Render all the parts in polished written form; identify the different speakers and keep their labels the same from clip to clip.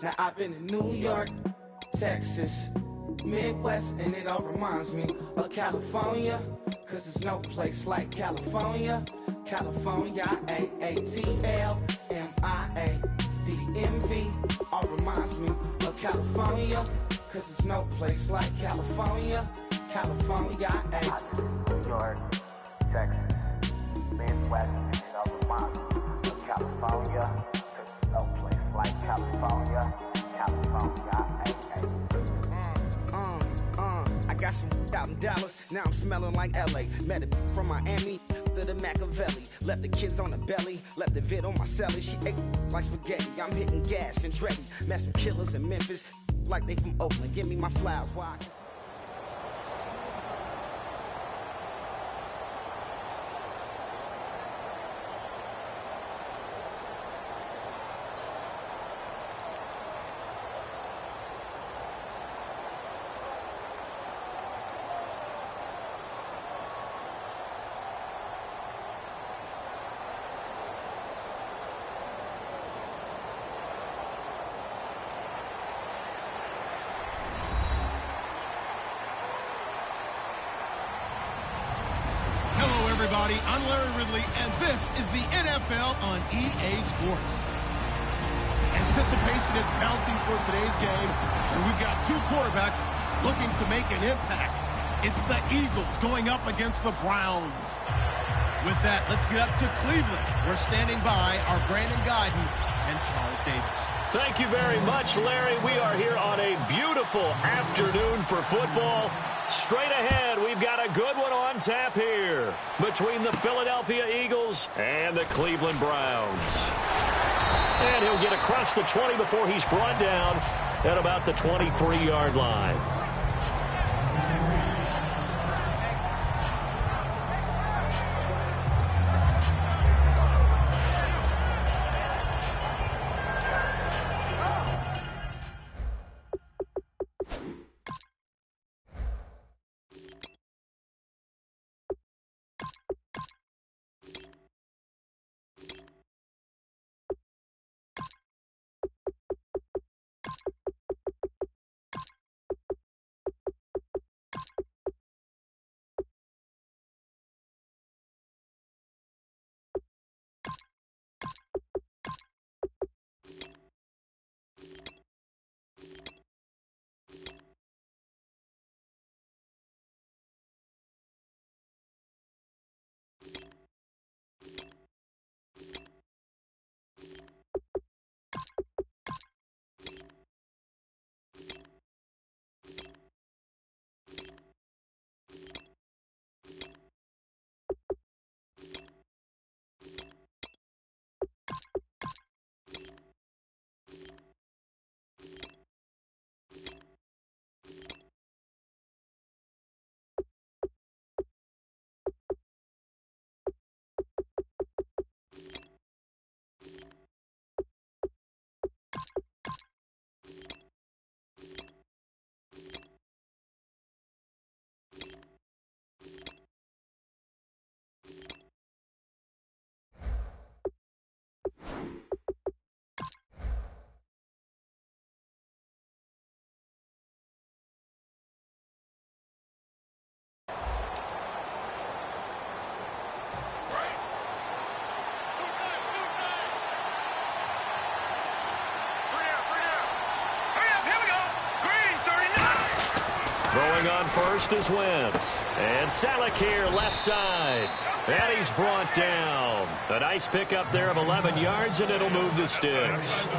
Speaker 1: Now I've been in New York, Texas, Midwest, and it all reminds me of California, cause there's no place like California. California, A-A-T-L-M-I-A-D-M-V, all reminds me of California, cause there's no place like California. California,
Speaker 2: New York, Texas, Midwest, and it all reminds me of California, cause there's no place like California. California,
Speaker 1: I got some out in Dallas, now I'm smelling like LA. Met a from Miami to the Machiavelli. Left the kids on the belly, left the vid on my celly. She ate like spaghetti, I'm hitting gas and Dreddy. Met some killers in Memphis, like they from Oakland. Give me my flowers while I can...
Speaker 3: Everybody, I'm Larry Ridley, and this is the NFL on EA Sports. Anticipation is mounting for today's game, and we've got two quarterbacks looking to make an impact. It's the Eagles going up against the Browns. With that, let's get up to Cleveland. We're standing by our Brandon Guyton and Charles Davis.
Speaker 4: Thank you very much, Larry. We are here on a beautiful afternoon for football. Straight ahead, we've got a good one on tap here between the Philadelphia Eagles and the Cleveland Browns. And he'll get across the 20 before he's brought down at about the 23-yard line. Throwing on first is Wentz. And Salek here, left side. And he's brought down. A nice pickup there of 11 yards, and it'll move the sticks.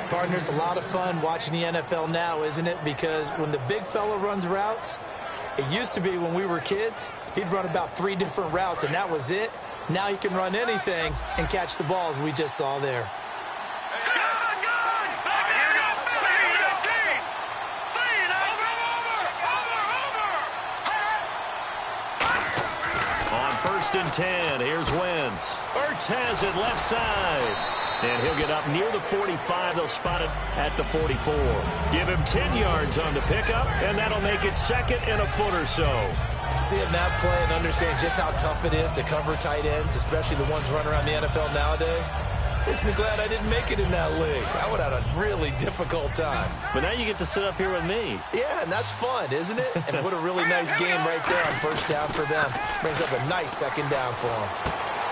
Speaker 5: Partners, a lot of fun watching the NFL now, isn't it? Because when the big fella runs routes, it used to be when we were kids, he'd run about 3 different routes, and that was it. Now he can run anything and catch the ball, as we just saw there.
Speaker 4: First and 10. Here's Wentz. Ertz has it left side. And he'll get up near the 45. They'll spot it at the 44. Give him 10 yards on the pickup, and that'll make it second and a foot or so.
Speaker 5: Seeing that play and understanding just how tough it is to cover tight ends, especially the ones running around the NFL nowadays, Makes me glad I didn't make it in that league. I would have had a really difficult time.
Speaker 4: But now you get to sit up here with me.
Speaker 5: Yeah, and that's fun, isn't it? And what a really nice game right there on first down for them. Brings up a nice second down for them.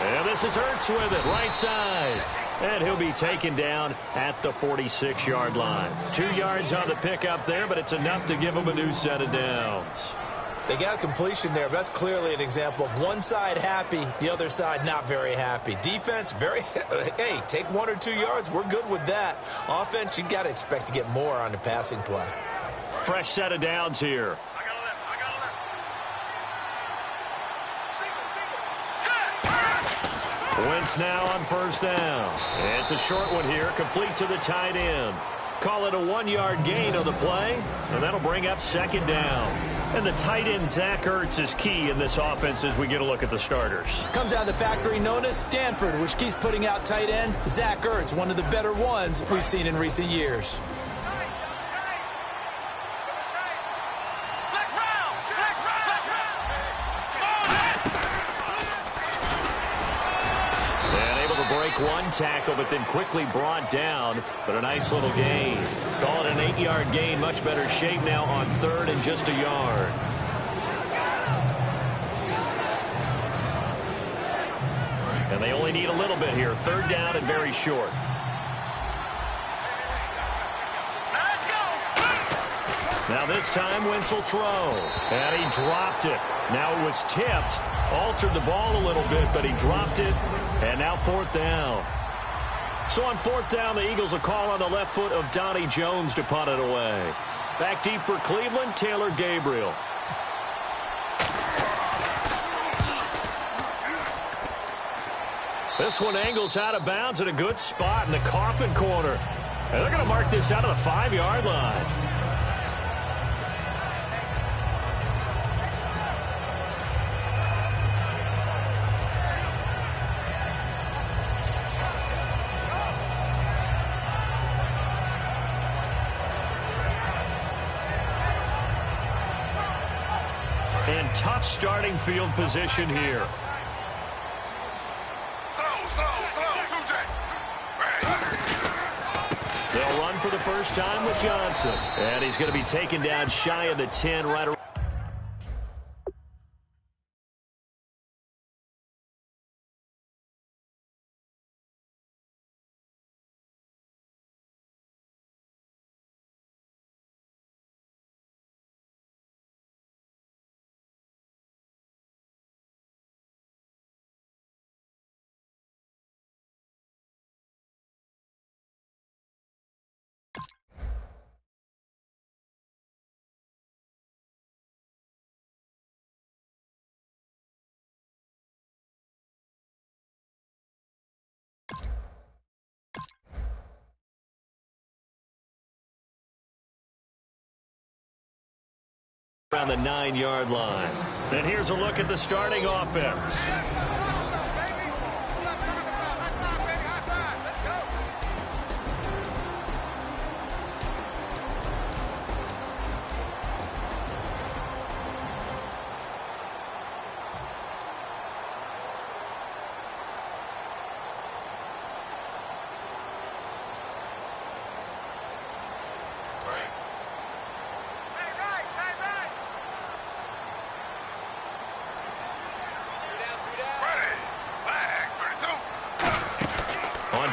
Speaker 4: And this is Ertz with it, right side. And he'll be taken down at the 46-yard line. 2 yards on the pickup there, but it's enough to give him a new set of downs.
Speaker 5: They got a completion there, but that's clearly an example of one side happy, the other side not very happy. Defense, hey, take 1 or 2 yards. We're good with that. Offense, you got to expect to get more on the passing play.
Speaker 4: Fresh set of downs here. Wentz now on first down. It's a short one here, complete to the tight end. Call it a 1-yard gain on the play, and that'll bring up second down. And the tight end, Zach Ertz, is key in this offense as we get a look at the starters.
Speaker 5: Comes out of the factory known as Stanford, which keeps putting out tight ends. Zach Ertz, one of the better ones we've seen in recent years.
Speaker 4: One tackle, but then quickly brought down, but a nice little gain. Call it an 8-yard gain. Much better shape now on third and just a yard. And they only need a little bit here. Third down and very short. Now this time Wentz will throw. And he dropped it. Now it was tipped. Altered the ball a little bit, but he dropped it. And now fourth down. So on fourth down, the Eagles will call on the left foot of Donnie Jones to punt it away. Back deep for Cleveland, Taylor Gabriel. This one angles out of bounds at a good spot in the coffin corner. And they're going to mark this out of the 5-yard line. And tough starting field position here. They'll run for the first time with Johnson. And he's going to be taken down shy of the 10 right around. Around the 9-yard line. And here's a look at the starting offense.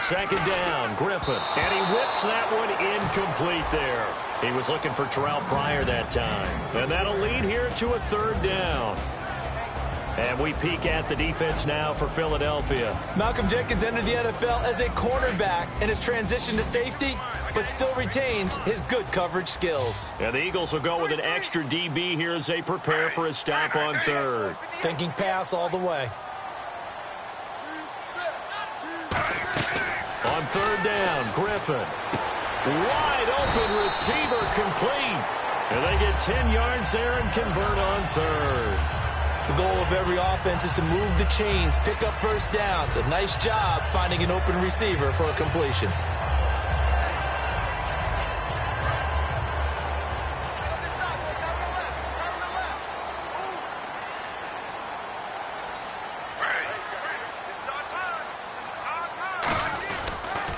Speaker 4: Second down, Griffin. And he whips that one incomplete there. He was looking for Terrell Pryor that time. And that'll lead here to a third down. And we peek at the defense now for Philadelphia.
Speaker 5: Malcolm Jenkins entered the NFL as a cornerback and has transitioned to safety, but still retains his good coverage skills.
Speaker 4: And the Eagles will go with an extra DB here as they prepare for a stop on third.
Speaker 5: Thinking pass all the way.
Speaker 4: On third down, Griffin. Wide open receiver complete. And they get 10 yards there and convert on third.
Speaker 5: The goal of every offense is to move the chains, pick up first downs. A nice job finding an open receiver for a completion.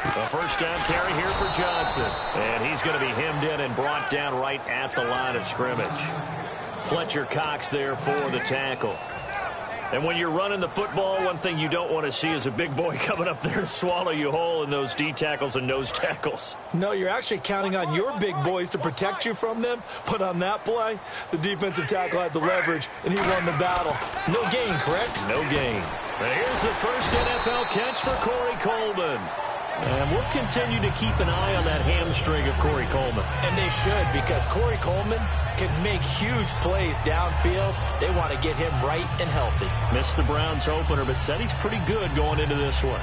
Speaker 4: A first down carry here for Johnson. And he's going to be hemmed in and brought down right at the line of scrimmage. Fletcher Cox there for the tackle. And when you're running the football, one thing you don't want to see is a big boy coming up there to swallow you whole in those D tackles and nose tackles.
Speaker 5: No, you're actually counting on your big boys to protect you from them. But on that play, the defensive tackle had the leverage, and he won the battle. No gain, correct?
Speaker 4: No gain. And here's the first NFL catch for Corey Coleman. And we'll continue to keep an eye on that hamstring of Corey Coleman.
Speaker 5: And they should, because Corey Coleman can make huge plays downfield. They want to get him right and healthy.
Speaker 4: Missed the Browns opener, but said he's pretty good going into this one.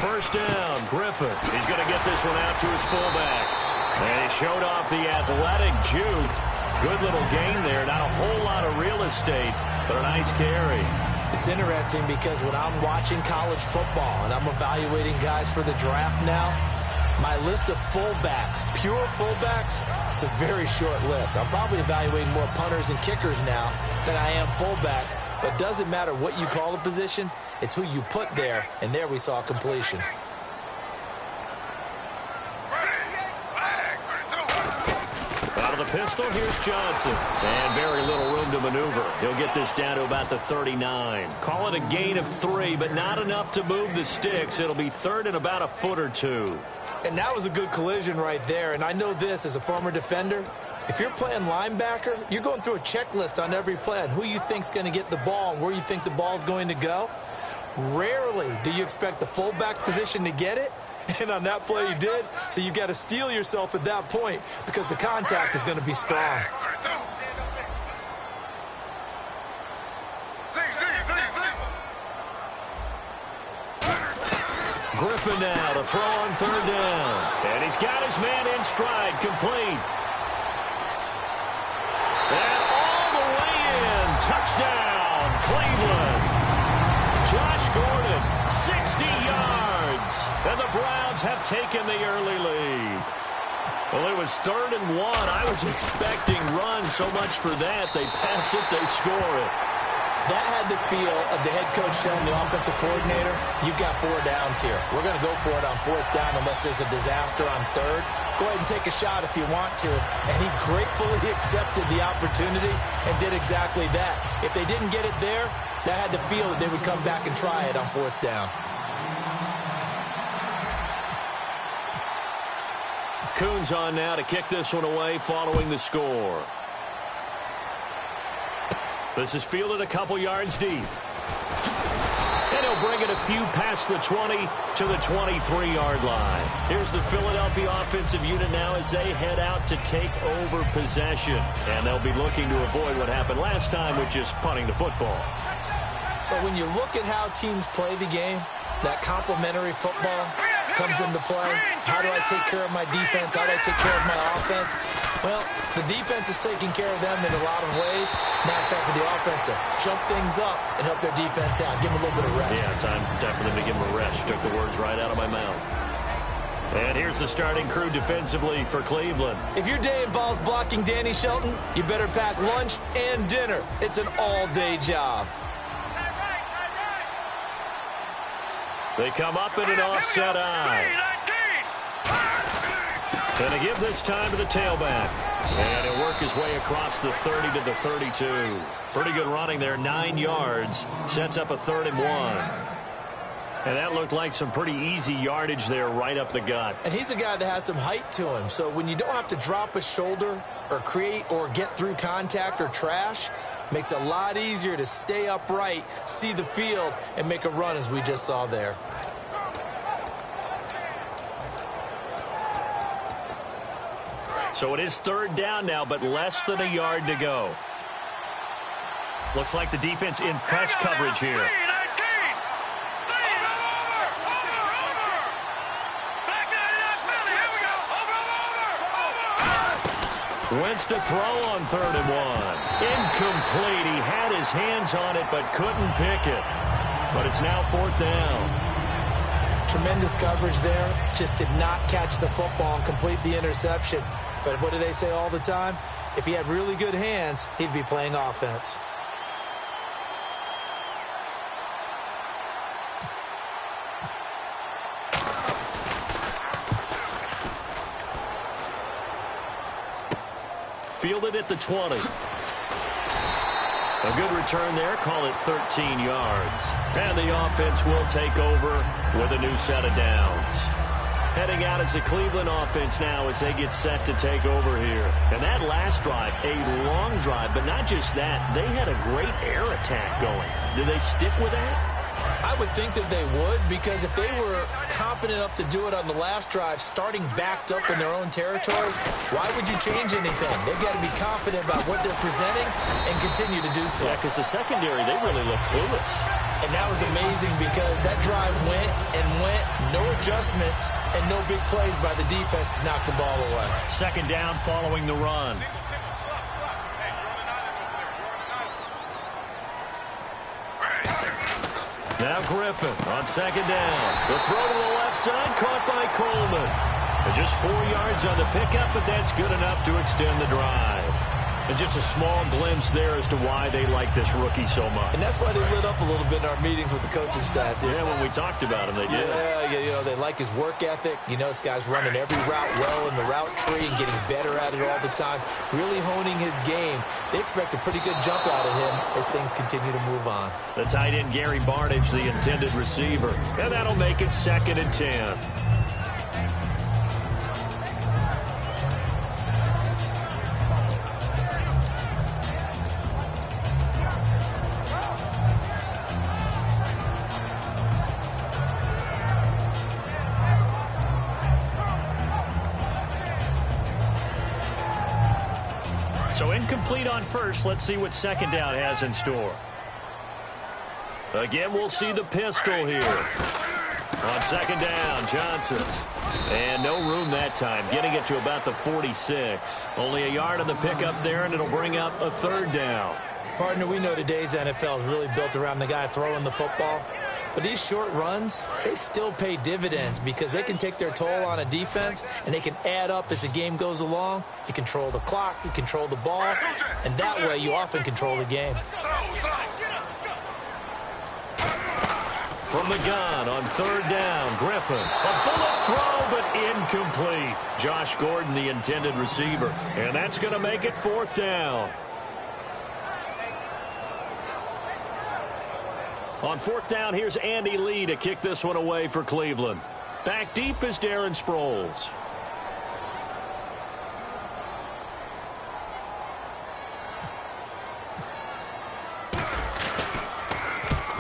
Speaker 4: First down, Griffin. He's going to get this one out to his fullback. And he showed off the athletic juke. Good little gain there. Not a whole lot of real estate, but a nice carry.
Speaker 5: It's interesting because when I'm watching college football and I'm evaluating guys for the draft now, my list of fullbacks, pure fullbacks, it's a very short list. I'm probably evaluating more punters and kickers now than I am fullbacks. But it doesn't matter what you call the position, it's who you put there, and there we saw completion.
Speaker 4: Out of the pistol, here's Johnson. And very little room to maneuver. He'll get this down to about the 39. Call it a gain of 3, but not enough to move the sticks. It'll be third and about a foot or two.
Speaker 5: And that was a good collision right there. And I know this as a former defender. If you're playing linebacker, you're going through a checklist on every play on who you think's going to get the ball and where you think the ball's going to go. Rarely do you expect the fullback position to get it. And on that play, he did. So you've got to steel yourself at that point because the contact is going to be strong.
Speaker 4: Griffin now to throw on third down. And he's got his man in stride, complete. And all the way in. Touchdown, Cleveland. Josh Gordon, 60 yards. And the Browns have taken the early lead. Well, it was 3rd and 1. I was expecting runs so much for that. They pass it, they score it.
Speaker 5: That had the feel of the head coach telling the offensive coordinator, you've got 4 downs here. We're going to go for it on 4th down unless there's a disaster on 3rd. Go ahead and take a shot if you want to. And he gratefully accepted the opportunity and did exactly that. If they didn't get it there, that had the feel that they would come back and try it on 4th down.
Speaker 4: Coons on now to kick this one away following the score. This is fielded a couple yards deep. And he'll bring it a few past the 20 to the 23-yard line. Here's the Philadelphia offensive unit now as they head out to take over possession. And they'll be looking to avoid what happened last time with just punting the football.
Speaker 5: But when you look at how teams play the game, that complementary football comes into play. How do I take care of my defense? How do I take care of my offense? Well, the defense is taking care of them in a lot of ways. Now it's time for the offense to jump things up and help their defense out. Give them a little bit of rest.
Speaker 4: Yeah, time definitely to give them a rest. Took the words right out of my mouth. And here's the starting crew defensively for Cleveland.
Speaker 5: If your day involves blocking Danny Shelton, you better pack lunch and dinner. It's an all-day job.
Speaker 4: They come up in an offset eye. And they give this time to the tailback. And he'll work his way across the 30 to the 32. Pretty good running there, 9 yards. Sets up a 3rd and 1. And that looked like some pretty easy yardage there right up the gut.
Speaker 5: And he's a guy that has some height to him. So when you don't have to drop a shoulder or create or get through contact or trash, makes it a lot easier to stay upright, see the field, and make a run as we just saw there.
Speaker 4: So it is 3rd down now, but less than a yard to go. Looks like the defense in press coverage here. Wentz to throw on 3rd and 1. Incomplete. He had his hands on it, but couldn't pick it. but it's now 4th down.
Speaker 5: Tremendous coverage there. Just did not catch the football and complete the interception. But what do they say all the time? If he had really good hands, he'd be playing offense.
Speaker 4: Fielded at the 20. A good return there. Call it 13 yards. And the offense will take over with a new set of downs. Heading out as the Cleveland offense now as they get set to take over here. And that last drive, a long drive, but not just that. They had a great air attack going. Do they stick with that?
Speaker 5: I would think that they would, because if they were competent enough to do it on the last drive, starting backed up in their own territory, why would you change anything? They've got to be confident about what they're presenting and continue to do so.
Speaker 4: Yeah, because the secondary, they really look clueless.
Speaker 5: And that was amazing because that drive went and went, no adjustments, and no big plays by the defense to knock the ball away.
Speaker 4: 2nd down following the run. Now Griffin on 2nd down. The throw to the left side, caught by Coleman. And just 4 yards on the pickup, but that's good enough to extend the drive. And just a small glimpse there as to why they like this rookie so much.
Speaker 5: And that's why they lit up a little bit in our meetings with the coaching staff.
Speaker 4: Yeah, when we talked about him, they did.
Speaker 5: Yeah, you know, they like his work ethic. You know, this guy's running every route well in the route tree and getting better at it all the time, really honing his game. They expect a pretty good jump out of him as things continue to move on.
Speaker 4: The tight end, Gary Barnidge, the intended receiver. And that'll make it 2nd and 10. So incomplete on first. Let's see what 2nd down has in store. Again, we'll see the pistol here. On 2nd down, Johnson. And no room that time, getting it to about the 46. Only a yard on the pickup there, and it'll bring up a 3rd down.
Speaker 5: Partner, we know today's NFL is really built around the guy throwing the football. But these short runs, they still pay dividends because they can take their toll on a defense and they can add up as the game goes along. You control the clock, you control the ball, and that way you often control the game.
Speaker 4: From the gun on 3rd down, Griffin. A bullet throw, but incomplete. Josh Gordon, the intended receiver. And that's going to make it 4th down. On 4th down, here's Andy Lee to kick this one away for Cleveland. Back deep is Darren Sproles.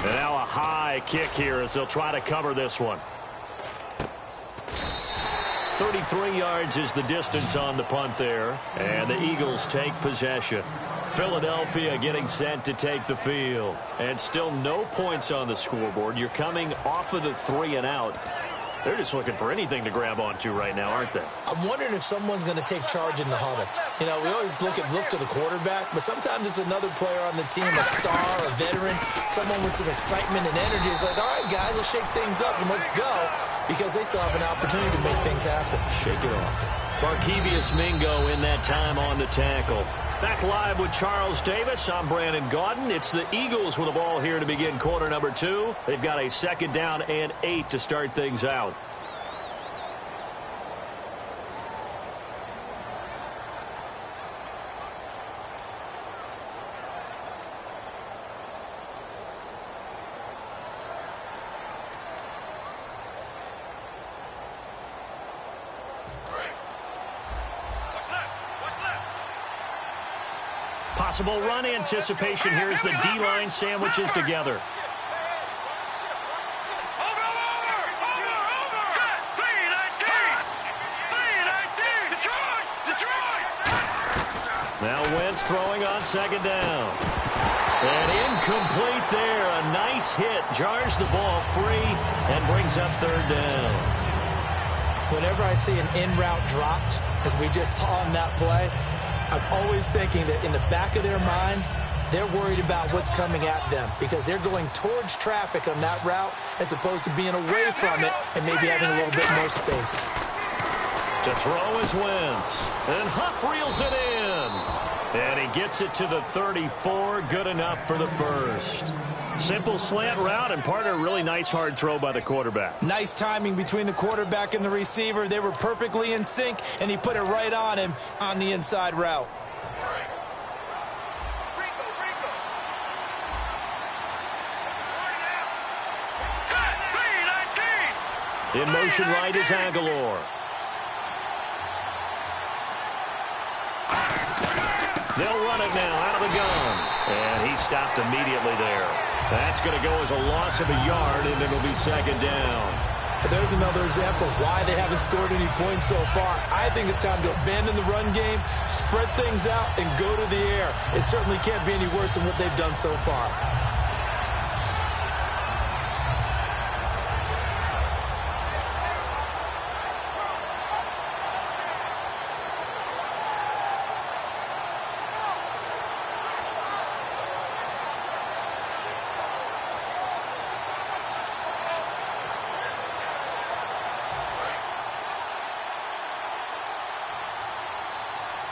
Speaker 4: And now a high kick here as they'll try to cover this one. 33 yards is the distance on the punt there. And the Eagles take possession. Philadelphia getting set to take the field. And still no points on the scoreboard. You're coming off of the 3 and out. They're just looking for anything to grab onto right now, aren't they?
Speaker 5: I'm wondering if someone's going to take charge in the huddle. You know, we always look to the quarterback, but sometimes it's another player on the team, a star, a veteran, someone with some excitement and energy. It's like, all right, guys, let's shake things up and let's go, because they still have an opportunity to make things happen.
Speaker 4: Shake it off. Markevius Mingo in that time on the tackle. Back live with Charles Davis. I'm Brandon Gaudin. It's the Eagles with the ball here to begin quarter number 2. They've got a 2nd down and 8 to start things out. Possible run anticipation here as the D-line sandwiches together. Now Wentz throwing on 2nd down. And incomplete there. A nice hit. Jars the ball free and brings up 3rd down.
Speaker 5: Whenever I see an in-route dropped, as we just saw on that play, I'm always thinking that in the back of their mind, they're worried about what's coming at them because they're going towards traffic on that route as opposed to being away from it and maybe having a little bit more space.
Speaker 4: To throw is Wentz. And Huff reels it in. And he gets it to the 34. Good enough for the first. Simple slant route and part of a really nice hard throw by the quarterback.
Speaker 5: Nice timing between the quarterback and the receiver. They were perfectly in sync, and he put it right on him on the inside route.
Speaker 4: In motion right is Aguilar. They'll run it now out of the gun. And he stopped immediately there. That's going to go as a loss of a yard, and it'll be second down.
Speaker 5: There's another example of why they haven't scored any points so far. I think it's time to abandon the run game, spread things out, and go to the air. It certainly can't be any worse than what they've done so far.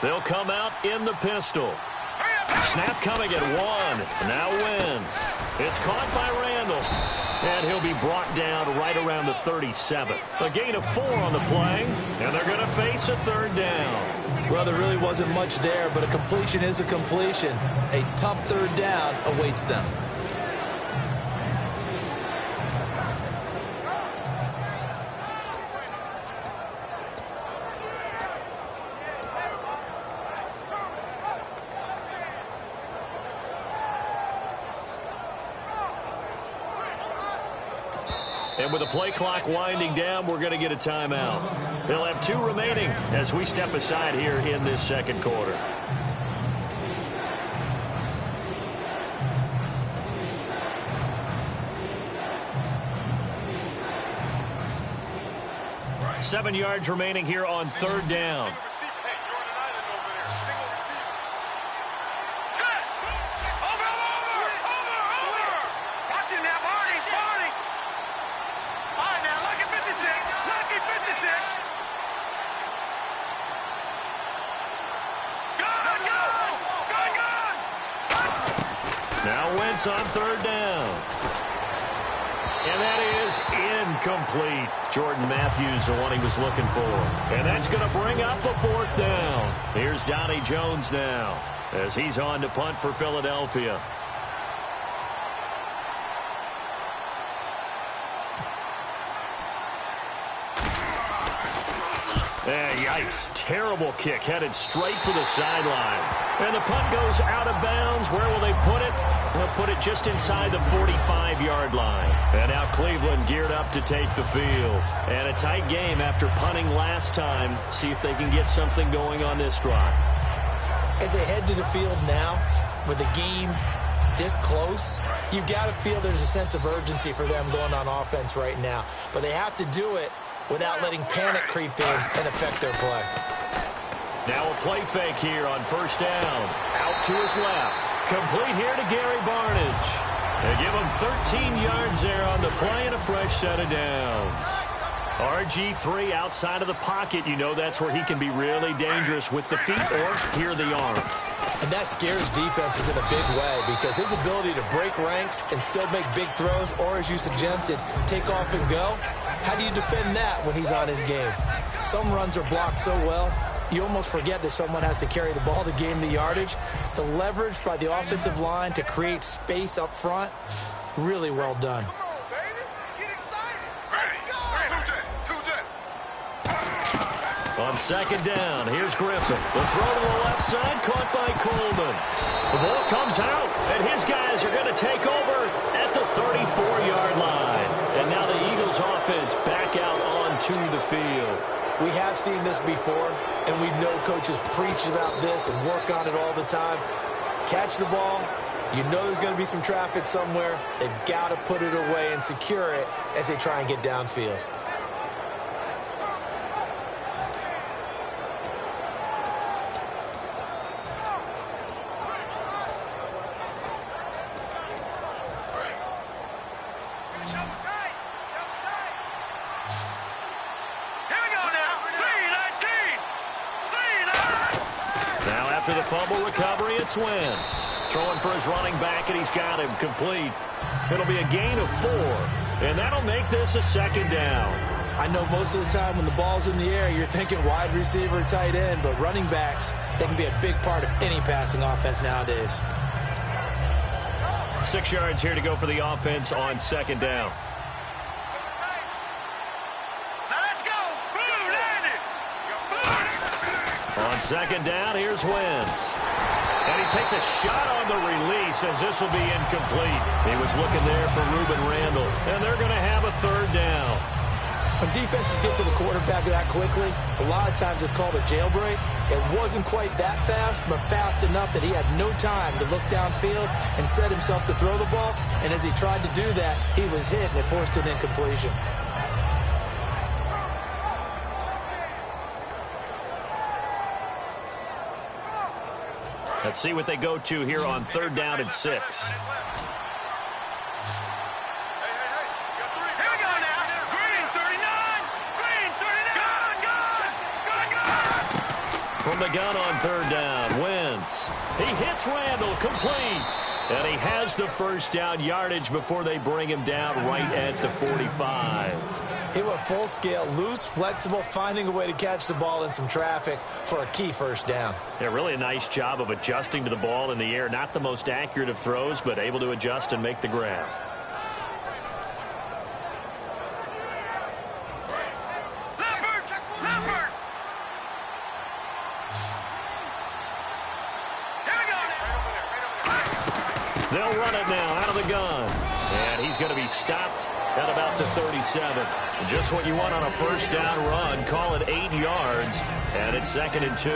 Speaker 4: They'll come out in the pistol. Snap coming at one. Now Wentz. It's caught by Randall. And he'll be brought down right around the 37. A gain of 4 on the play. And they're going to face a third down.
Speaker 5: Well, there really wasn't much there, but a completion is a completion. A tough third down awaits them.
Speaker 4: And with the play clock winding down, we're going to get a timeout. They'll have 2 remaining as we step aside here in this second quarter. Right. 7 yards remaining here on third down. Now Wentz on third down. And that is incomplete. Jordan Matthews, the one he was looking for. And that's going to bring up a fourth down. Here's Donnie Jones now as he's on to punt for Philadelphia. Yikes. Terrible kick headed straight for the sideline. And the punt goes out of bounds. Where will they put it? They'll put it just inside the 45-yard line. And now Cleveland geared up to take the field. And a tight game after punting last time. See if they can get something going on this drive.
Speaker 5: As they head to the field now, with the game this close, you've got to feel there's a sense of urgency for them going on offense right now. But they have to do it without letting panic creep in and affect their play.
Speaker 4: Now a play fake here on first down. Out to his left. Complete here to Gary Barnidge. They give him 13 yards there on the play and a fresh set of downs. RG3 outside of the pocket. You know that's where he can be really dangerous with the feet or here the arm.
Speaker 5: And that scares defenses in a big way because his ability to break ranks and still make big throws or, as you suggested, take off and go, how do you defend that when he's on his game? Some runs are blocked so well, you almost forget that someone has to carry the ball to gain the yardage. The leverage by the offensive line to create space up front, really well done.
Speaker 4: On second down, here's Griffin. The throw to the left side, caught by Coleman. The ball comes out, and his guys are going to take over at the 34-yard line. And now the Eagles offense back out onto the field.
Speaker 5: We have seen this before, and we know coaches preach about this and work on it all the time. Catch the ball. You know there's going to be some traffic somewhere. They've got to put it away and secure it as they try and get downfield.
Speaker 4: After the fumble recovery, it's Wentz. Throwing for his running back, and he's got him complete. It'll be a gain of 4, and that'll make this a second down.
Speaker 5: I know most of the time when the ball's in the air, you're thinking wide receiver, tight end, but running backs, they can be a big part of any passing offense nowadays.
Speaker 4: 6 yards here to go for the offense on second down. On second down, here's Wentz. And he takes a shot on the release as this will be incomplete. He was looking there for Reuben Randall, and they're going to have a third down.
Speaker 5: When defenses get to the quarterback that quickly, a lot of times it's called a jailbreak. It wasn't quite that fast, but fast enough that he had no time to look downfield and set himself to throw the ball. And as he tried to do that, he was hit, and it forced an incompletion.
Speaker 4: Let's see what they go to here on third down and 6. From the gun on third down, Wentz. He hits Randall, complete. And he has the first down yardage before they bring him down right at the 45.
Speaker 5: He went full scale, loose, flexible, finding a way to catch the ball in some traffic for a key first down.
Speaker 4: Yeah, really a nice job of adjusting to the ball in the air. Not the most accurate of throws, but able to adjust and make the grab. They'll run it now out of the gun. And he's going to be stopped at about the 37. Just what you want on a first down run. Call it 8 yards. And it's 2nd and 2.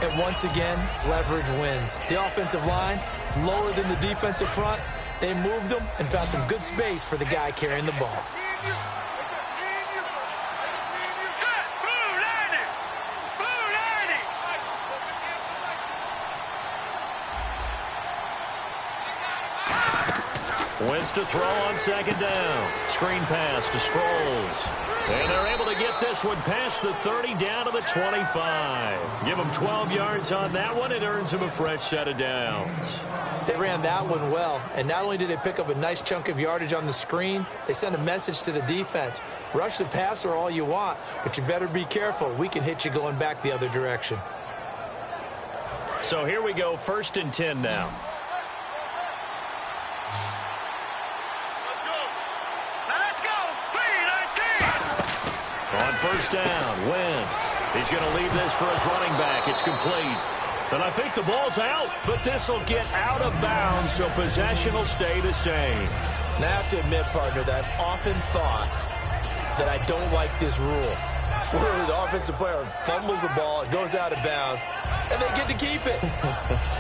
Speaker 5: And once again, leverage wins. The offensive line, lower than the defensive front. They moved them and found some good space for the guy carrying the ball.
Speaker 4: Wentz to throw on second down. Screen pass to Sproles. And they're able to get this one past the 30 down to the 25. Give them 12 yards on that one. It earns them a fresh set of downs.
Speaker 5: They ran that one well, and not only did they pick up a nice chunk of yardage on the screen, they sent a message to the defense. Rush the passer all you want, but you better be careful. We can hit you going back the other direction.
Speaker 4: So here we go, 1st and 10 now. On first down, Wentz. He's going to leave this for his running back. It's complete. And I think the ball's out, but this will get out of bounds, so possession will stay the same.
Speaker 5: Now, I have to admit, partner, that I've often thought that I don't like this rule. Where the offensive player fumbles the ball, it goes out of bounds, and they get to keep it.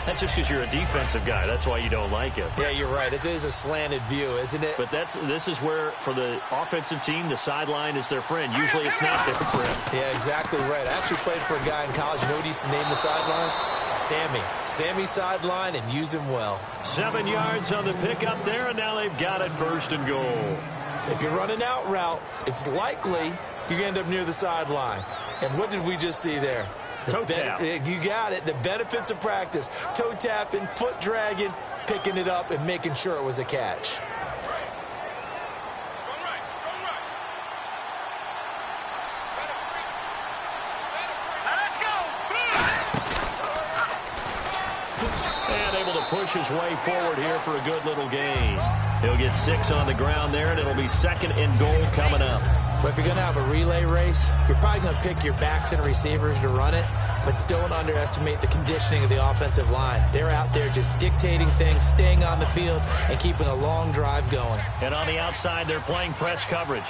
Speaker 4: That's just because you're a defensive guy. That's why you don't like it.
Speaker 5: Yeah, you're right. It is a slanted view, isn't it?
Speaker 4: But this is where, for the offensive team, the sideline is their friend. Usually it's not their friend.
Speaker 5: Yeah, exactly right. I actually played for a guy in college. You know what he used to name the sideline? Sammy. Sammy sideline, and use him well. 7
Speaker 4: yards on the pickup there, and now they've got it 1st and goal.
Speaker 5: If you're running out route, it's likely you're going to end up near the sideline. And what did we just see there?
Speaker 4: Toe tap.
Speaker 5: You got it. The benefits of practice. Toe tapping, foot dragging, picking it up, and making sure it was a catch.
Speaker 4: And able to push his way forward here for a good little gain. He'll get 6 on the ground there, and it'll be 2nd and goal coming up.
Speaker 5: But if you're going to have a relay race, you're probably going to pick your backs and receivers to run it, but don't underestimate the conditioning of the offensive line. They're out there just dictating things, staying on the field, and keeping a long drive going.
Speaker 4: And on the outside, they're playing press coverage.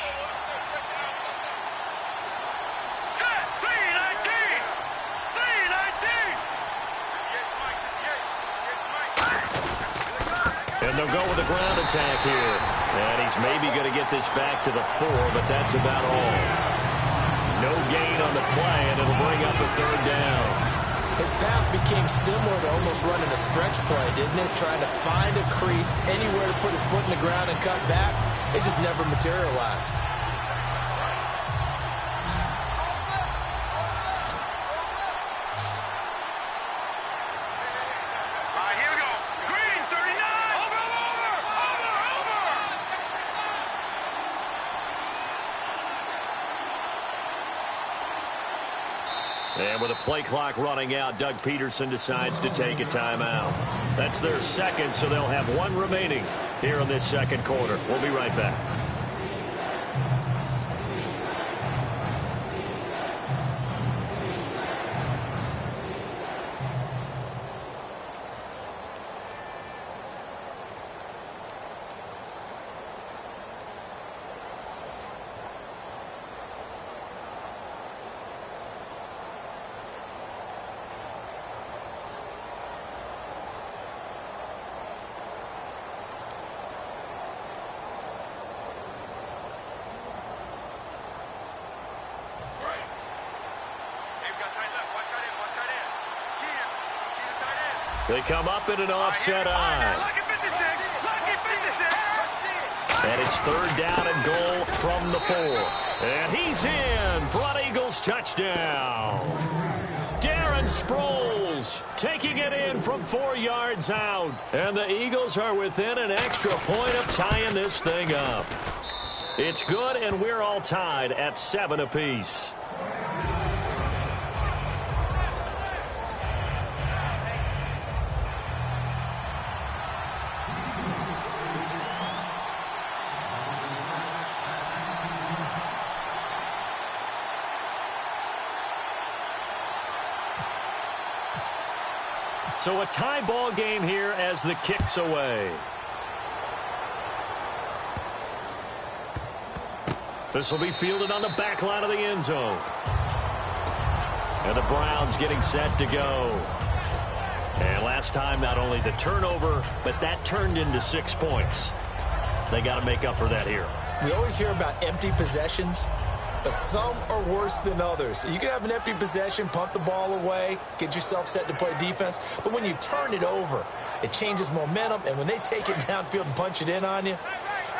Speaker 4: And they'll go with a ground attack here. And he's maybe going to get this back to the 4, but that's about all. No gain on the play, and it'll bring up a 3rd down.
Speaker 5: His path became similar to almost running a stretch play, didn't it? Trying to find a crease, anywhere to put his foot in the ground and cut back. It just never materialized.
Speaker 4: with a play clock running out, Doug Peterson decides to take a timeout. That's their second, so they'll have one remaining here in this second quarter. We'll be right back. They come up in an offset eye. And it's third down and goal from the 4. And he's in for an Eagles touchdown. Darren Sproles taking it in from 4 yards out. And the Eagles are within an extra point of tying this thing up. It's good, and we're all tied at 7 apiece. So a tie ball game here as the kick's away. This will be fielded on the back line of the end zone. And the Browns getting set to go. And last time, not only the turnover, but that turned into 6 points. They got to make up for that here.
Speaker 5: We always hear about empty possessions, but some are worse than others. You can have an empty possession, pump the ball away, get yourself set to play defense. But when you turn it over, it changes momentum. And when they take it downfield and punch it in on you,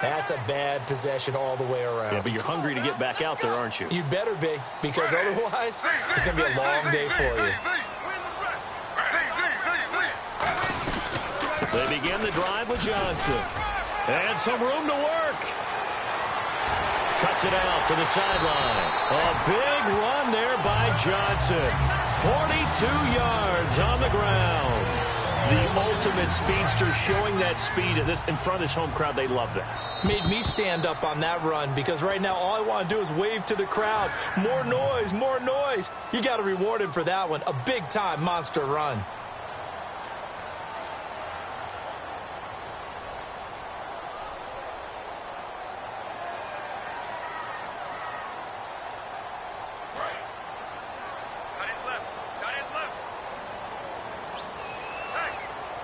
Speaker 5: that's a bad possession all the way around.
Speaker 4: Yeah, but you're hungry to get back out there, aren't you?
Speaker 5: You better be, because otherwise it's going to be a long day for you.
Speaker 4: They begin the drive with Johnson. And some room to work. Cuts it out to the sideline. A big run there by Johnson. 42 yards on the ground. The ultimate speedster, showing that speed in front of this home crowd. They love that.
Speaker 5: Made me stand up on that run, because right now all I want to do is wave to the crowd. More noise, more noise. You got to reward him for that one. A big-time monster run.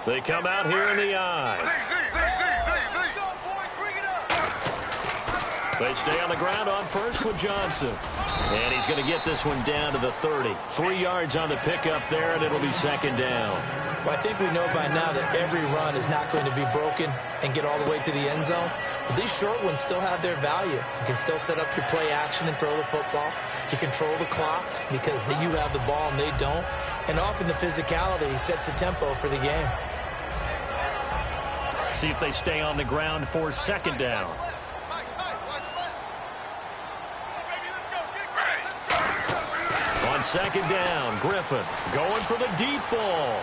Speaker 4: They come out here in the eye. They stay on the ground on first with Johnson. And he's going to get this one down to the 30. 3 yards on the pickup there, and it'll be second down.
Speaker 5: Well, I think we know by now that every run is not going to be broken and get all the way to the end zone. But these short ones still have their value. You can still set up your play action and throw the football. You control the clock because you have the ball and they don't. And often the physicality sets the tempo for the game.
Speaker 4: See if they stay on the ground for second down. On second down, Griffin going for the deep ball.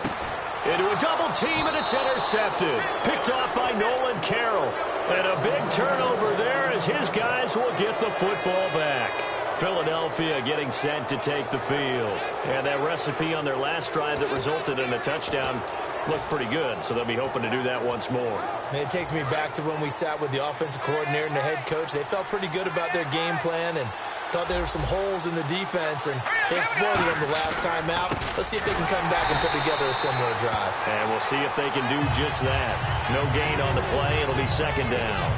Speaker 4: Into a double team, and it's intercepted. Picked off by Nolan Carroll. And a big turnover there as his guys will get the football back. Philadelphia getting set to take the field. And that recipe on their last drive that resulted in a touchdown looked pretty good, so they'll be hoping to do that once more.
Speaker 5: And it takes me back to when we sat with the offensive coordinator and the head coach. They felt pretty good about their game plan and thought there were some holes in the defense, and they exploited them the last time out. Let's see if they can come back and put together a similar drive.
Speaker 4: And we'll see if they can do just that. No gain on the play. It'll be second down.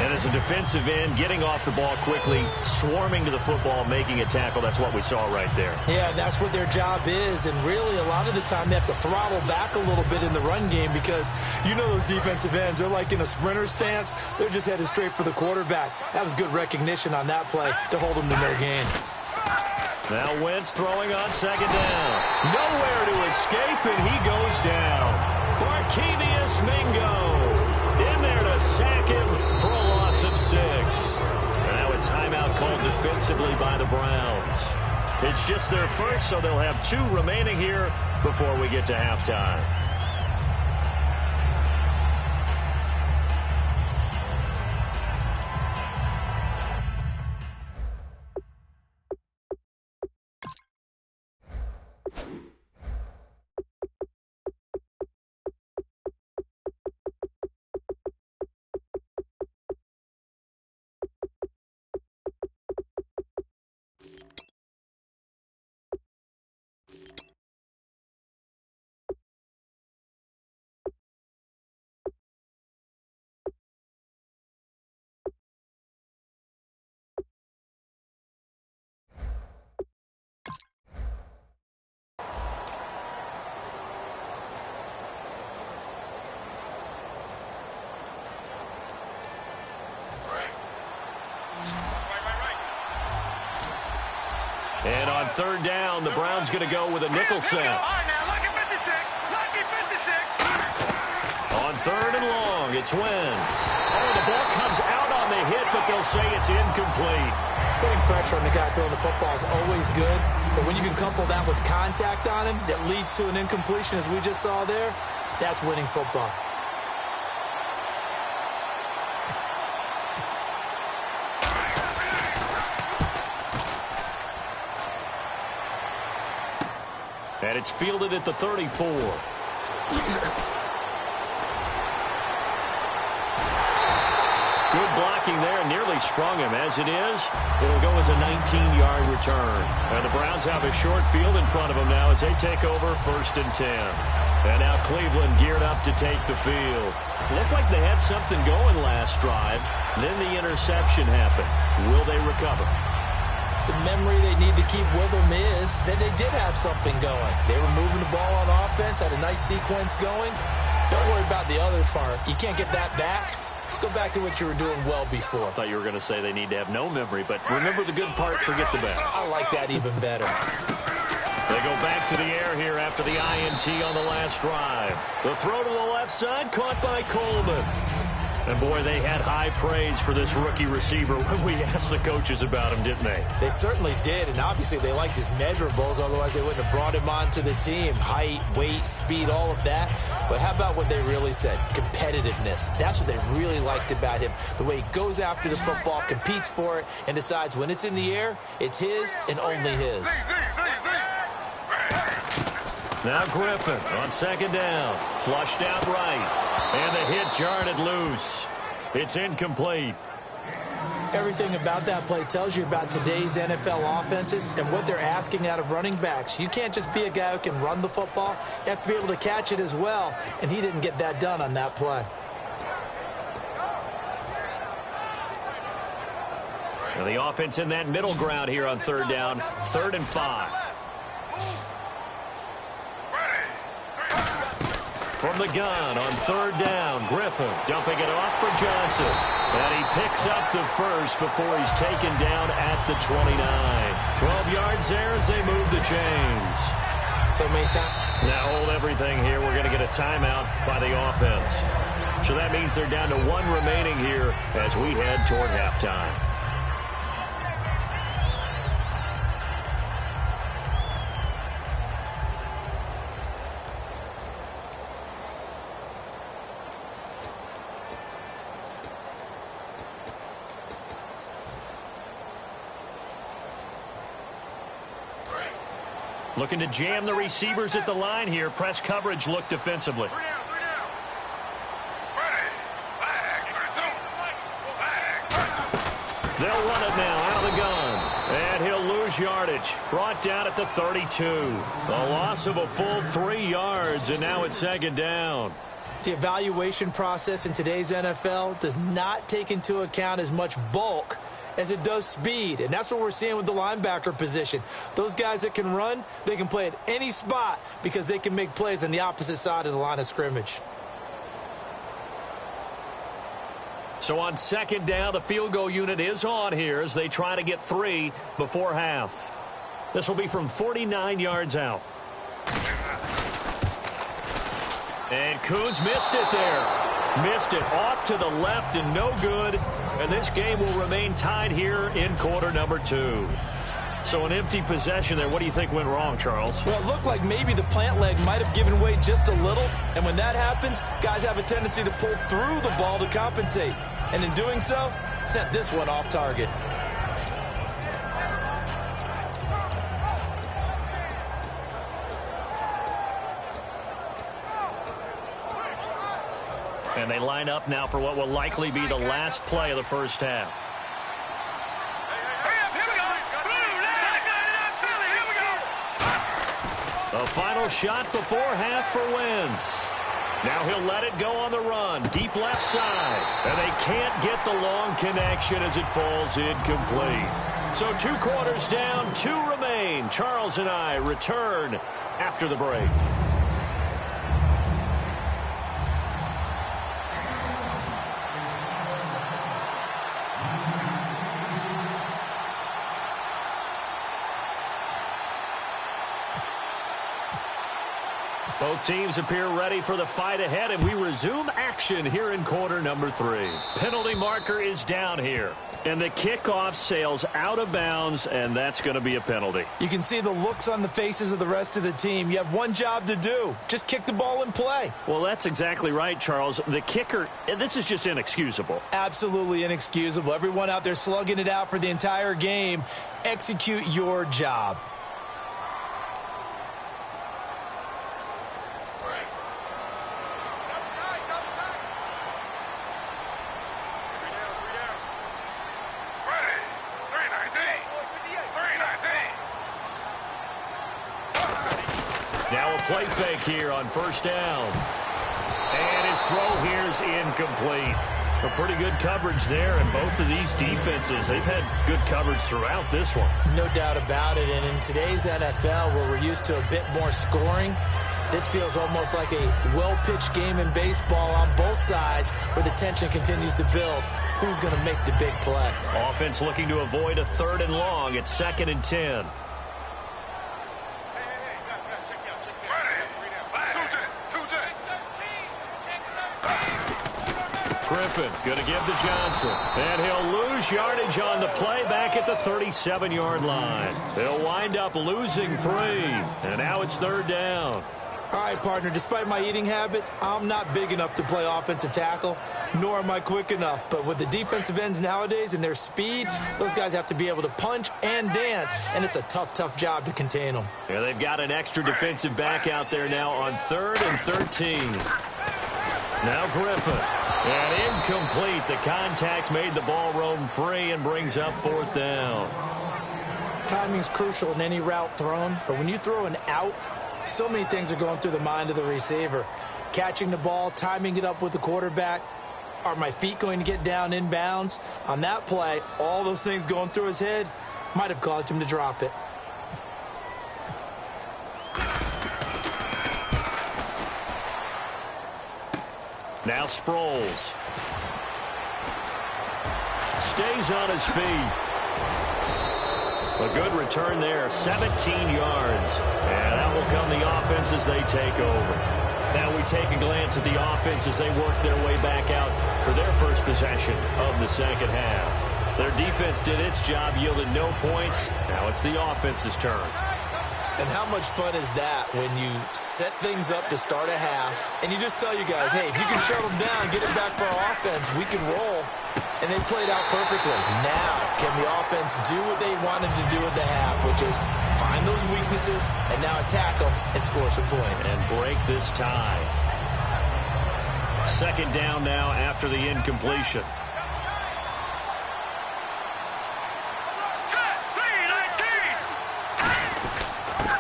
Speaker 4: And as a defensive end, getting off the ball quickly, swarming to the football, making a tackle, that's what we saw right there.
Speaker 5: Yeah, that's what their job is. And really, a lot of the time, they have to throttle back a little bit in the run game because you know those defensive ends, they're like in a sprinter stance. They're just headed straight for the quarterback. That was good recognition on that play to hold them to no gain.
Speaker 4: Now Wentz throwing on second down. Nowhere to escape, and he goes down. Barkevius Mingo in there to sack him for a loss of 6. And now a timeout called defensively by the Browns. It's just their first, so they'll have 2 remaining here before we get to halftime. And on third down, the Browns going to go with a nickel set. On third and long, it's Wentz. Oh, the ball comes out on the hit, but they'll say it's incomplete.
Speaker 5: Putting pressure on the guy throwing the football is always good, but when you can couple that with contact on him that leads to an incompletion, as we just saw there, that's winning football.
Speaker 4: And it's fielded at the 34. Good blocking there, nearly sprung him. As it is, it'll go as a 19-yard return. And the Browns have a short field in front of them now as they take over 1st and 10. And now Cleveland geared up to take the field. Looked like they had something going last drive. Then the interception happened. Will they recover?
Speaker 5: The memory they need to keep with them is that they did have something going. They were moving the ball on offense, had a nice sequence going. Don't worry about the other part. You can't get that back. Let's go back to what you were doing well before.
Speaker 4: I thought you were going to say they need to have no memory, but remember the good part, forget the bad.
Speaker 5: I like that even better.
Speaker 4: They go back to the air here after the INT on the last drive. The throw to the left side, caught by Coleman. And, boy, they had high praise for this rookie receiver when we asked the coaches about him, didn't they?
Speaker 5: They certainly did, and obviously they liked his measurables. Otherwise, they wouldn't have brought him onto the team. Height, weight, speed, all of that. But how about what they really said? Competitiveness. That's what they really liked about him. The way he goes after the football, competes for it, and decides when it's in the air, it's his and only his.
Speaker 4: Now Griffin on 2nd down. Flushed out right. And the hit jarred it loose. It's incomplete.
Speaker 5: Everything about that play tells you about today's NFL offenses and what they're asking out of running backs. You can't just be a guy who can run the football. You have to be able to catch it as well, and he didn't get that done on that play.
Speaker 4: And the offense in that middle ground here on 3rd down. 3rd and 5. From the gun on 3rd down, Griffin dumping it off for Johnson. And he picks up the first before he's taken down at the 29. 12 yards there as they move the chains.
Speaker 5: So many times.
Speaker 4: Now hold everything here. We're going to get a timeout by the offense. So that means they're down to 1 remaining here as we head toward halftime. Looking to jam the receivers at the line here. Press coverage look defensively. They'll run it now out of the gun. And he'll lose yardage. Brought down at the 32. A loss of a full 3 yards, and now it's 2nd down.
Speaker 5: The evaluation process in today's NFL does not take into account as much bulk as it does speed, and that's what we're seeing with the linebacker position. Those guys that can run, they can play at any spot because they can make plays on the opposite side of the line of scrimmage.
Speaker 4: So on 2nd down, the field goal unit is on here as they try to get 3 before half. This will be from 49 yards out. And Coons missed it there. Missed it off to the left and no good. And this game will remain tied here in quarter number 2. So an empty possession there. What do you think went wrong, Charles?
Speaker 5: Well, it looked like maybe the plant leg might have given way just a little. And when that happens, guys have a tendency to pull through the ball to compensate. And in doing so, sent this one off target.
Speaker 4: And they line up now for what will likely be the last play of the first half. A final shot before half for Wentz. Now he'll let it go on the run, deep left side. And they can't get the long connection as it falls incomplete. So 2 quarters down, 2 remain. Charles and I return after the break. Both teams appear ready for the fight ahead, and we resume action here in quarter number 3. Penalty marker is down here, and the kickoff sails out of bounds, and that's going to be a penalty.
Speaker 5: You can see the looks on the faces of the rest of the team. You have one job to do. Just kick the ball and play.
Speaker 4: Well, that's exactly right, Charles. The kicker, this is just inexcusable.
Speaker 5: Absolutely inexcusable. Everyone out there slugging it out for the entire game. Execute your job.
Speaker 4: Now a play fake here on first down. And his throw here is incomplete. A pretty good coverage there, and both of these defenses, they've had good coverage throughout this one.
Speaker 5: No doubt about it, and in today's NFL, where we're used to a bit more scoring, this feels almost like a well-pitched game in baseball on both sides where the tension continues to build. Who's going to make the big play?
Speaker 4: Offense looking to avoid a 3rd and long. It's 2nd and 10. Griffin going to give to Johnson. And he'll lose yardage on the play back at the 37-yard line. They'll wind up losing 3. And now it's 3rd down.
Speaker 5: All right, partner, despite my eating habits, I'm not big enough to play offensive tackle, nor am I quick enough. But with the defensive ends nowadays and their speed, those guys have to be able to punch and dance, and it's a tough, tough job to contain them.
Speaker 4: Yeah, they've got an extra defensive back out there now on 3rd and 13. Now Griffin. And incomplete. The contact made the ball roam free and brings up 4th down.
Speaker 5: Timing's crucial in any route thrown, but when you throw an out, so many things are going through the mind of the receiver. Catching the ball, timing it up with the quarterback. Are my feet going to get down in bounds? On that play, all those things going through his head might have caused him to drop it.
Speaker 4: Now Sproles. Stays on his feet. A good return there, 17 yards. And that will come the offense as they take over. Now we take a glance at the offense as they work their way back out for their first possession of the second half. Their defense did its job, yielded no points. Now it's the offense's turn.
Speaker 5: And how much fun is that when you set things up to start a half and you just tell you guys, hey, if you can shut them down, get it back for our offense, we can roll. And they played out perfectly. Now, can the offense do what they wanted to do at the half, which is find those weaknesses and now attack them and score some points.
Speaker 4: And break this tie. 2nd down now after the incompletion.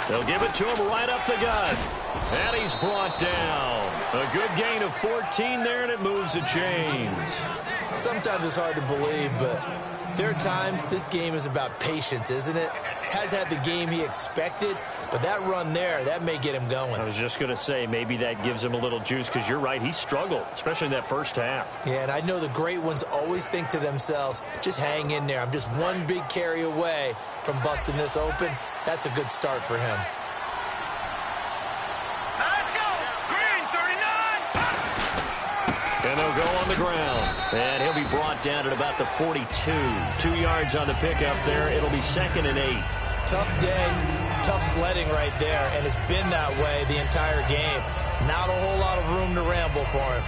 Speaker 4: They'll give it to him right up the gut. And he's brought down. A good gain of 14 there, and it moves the chains.
Speaker 5: Sometimes it's hard to believe, but there are times this game is about patience, isn't it? Has had the game he expected, but that run there, that may get him going.
Speaker 4: I was just going to say, maybe that gives him a little juice, because you're right, he struggled, especially in that first half.
Speaker 5: Yeah, and I know the great ones always think to themselves, just hang in there. I'm just one big carry away from busting this open. That's a good start for him.
Speaker 6: Let's go! Green, 39!
Speaker 4: And they'll go on the ground. And he'll be brought down at about the 42. 2 yards on the pickup there. It'll be 2nd and 8.
Speaker 5: tough day, tough sledding right there, and it's been that way the entire game. Not a whole lot of room to ramble for him.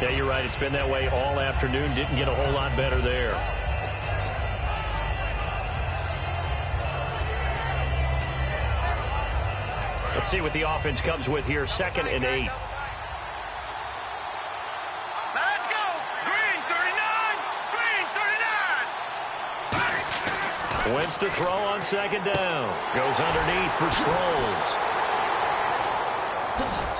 Speaker 4: Yeah, you're right. It's been that way all afternoon. Didn't get a whole lot better there. Let's see what the offense comes with here. 2nd and 8.
Speaker 6: Let's go. Green 39. Green 39.
Speaker 4: Wentz to throw on 2nd down. Goes underneath for Sproles.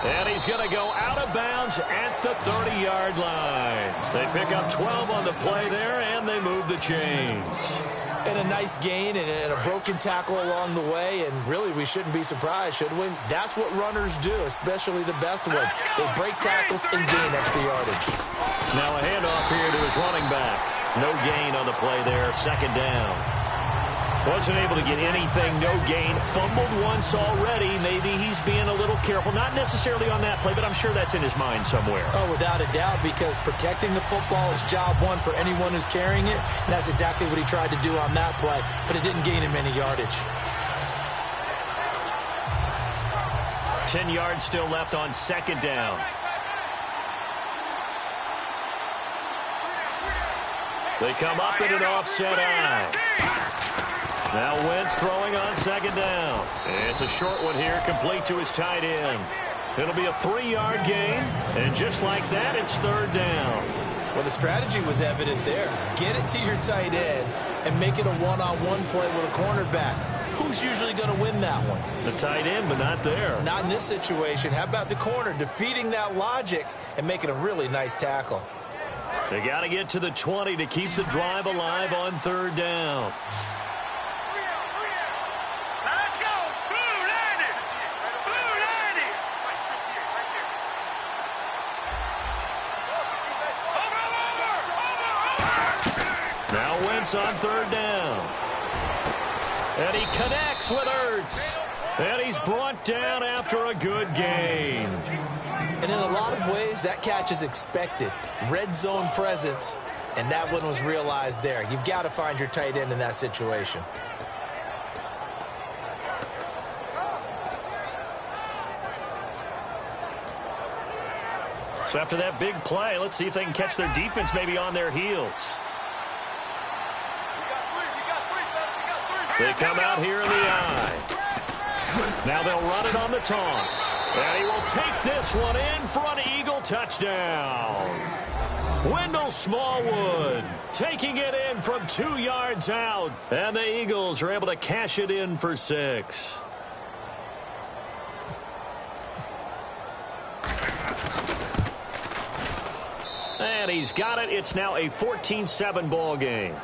Speaker 4: And he's going to go out of bounds at the 30-yard line. They pick up 12 on the play there, and they move the chains.
Speaker 5: And a nice gain and a broken tackle along the way, and really we shouldn't be surprised, should we? That's what runners do, especially the best ones. They break tackles and gain extra yardage.
Speaker 4: Now a handoff here to his running back. No gain on the play there, 2nd down. Wasn't able to get anything, no gain. Fumbled once already. Maybe he's being a little careful. Not necessarily on that play, but I'm sure that's in his mind somewhere.
Speaker 5: Oh, without a doubt, because protecting the football is job one for anyone who's carrying it, and that's exactly what he tried to do on that play, but it didn't gain him any yardage.
Speaker 4: 10 yards still left on 2nd down. They come up in an offset eye. Now Wentz throwing on 2nd down. It's a short one here, complete to his tight end. It'll be a 3-yard gain, and just like that, it's 3rd down.
Speaker 5: Well, the strategy was evident there. Get it to your tight end and make it a one-on-one play with a cornerback. Who's usually going to win that one?
Speaker 4: The tight end, but not there.
Speaker 5: Not in this situation. How about the corner defeating that logic and making a really nice tackle?
Speaker 4: They got to get to the 20 to keep the drive alive on 3rd down. Now Wentz on 3rd down. And he connects with Ertz. And he's brought down after a good gain.
Speaker 5: And in a lot of ways, that catch is expected. Red zone presence, and that one was realized there. You've got to find your tight end in that situation.
Speaker 4: So after that big play, let's see if they can catch their defense maybe on their heels. They come out here in the eye. Now they'll run it on the toss. And he will take this one in for an Eagle touchdown. Wendell Smallwood taking it in from 2 yards out. And the Eagles are able to cash it in for 6. And he's got it. It's now a 14-7 ball game.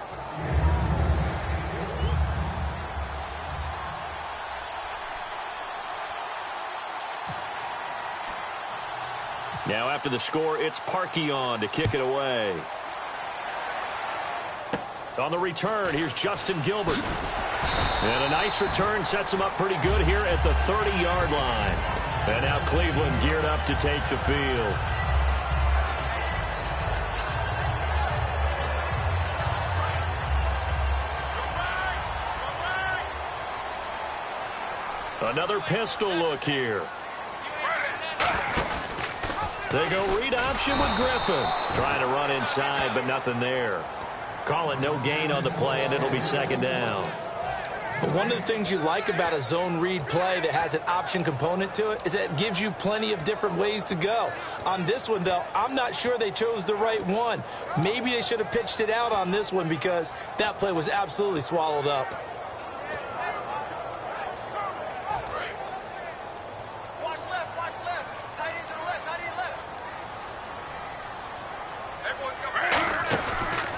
Speaker 4: Now after the score, it's Parkey on to kick it away. On the return, here's Justin Gilbert. And a nice return sets him up pretty good here at the 30-yard line. And now Cleveland geared up to take the field. Another pistol look here. They go read option with Griffin. Trying to run inside, but nothing there. Call it no gain on the play, and it'll be 2nd down.
Speaker 5: But one of the things you like about a zone read play that has an option component to it is that it gives you plenty of different ways to go. On this one, though, I'm not sure they chose the right one. Maybe they should have pitched it out on this one because that play was absolutely swallowed up.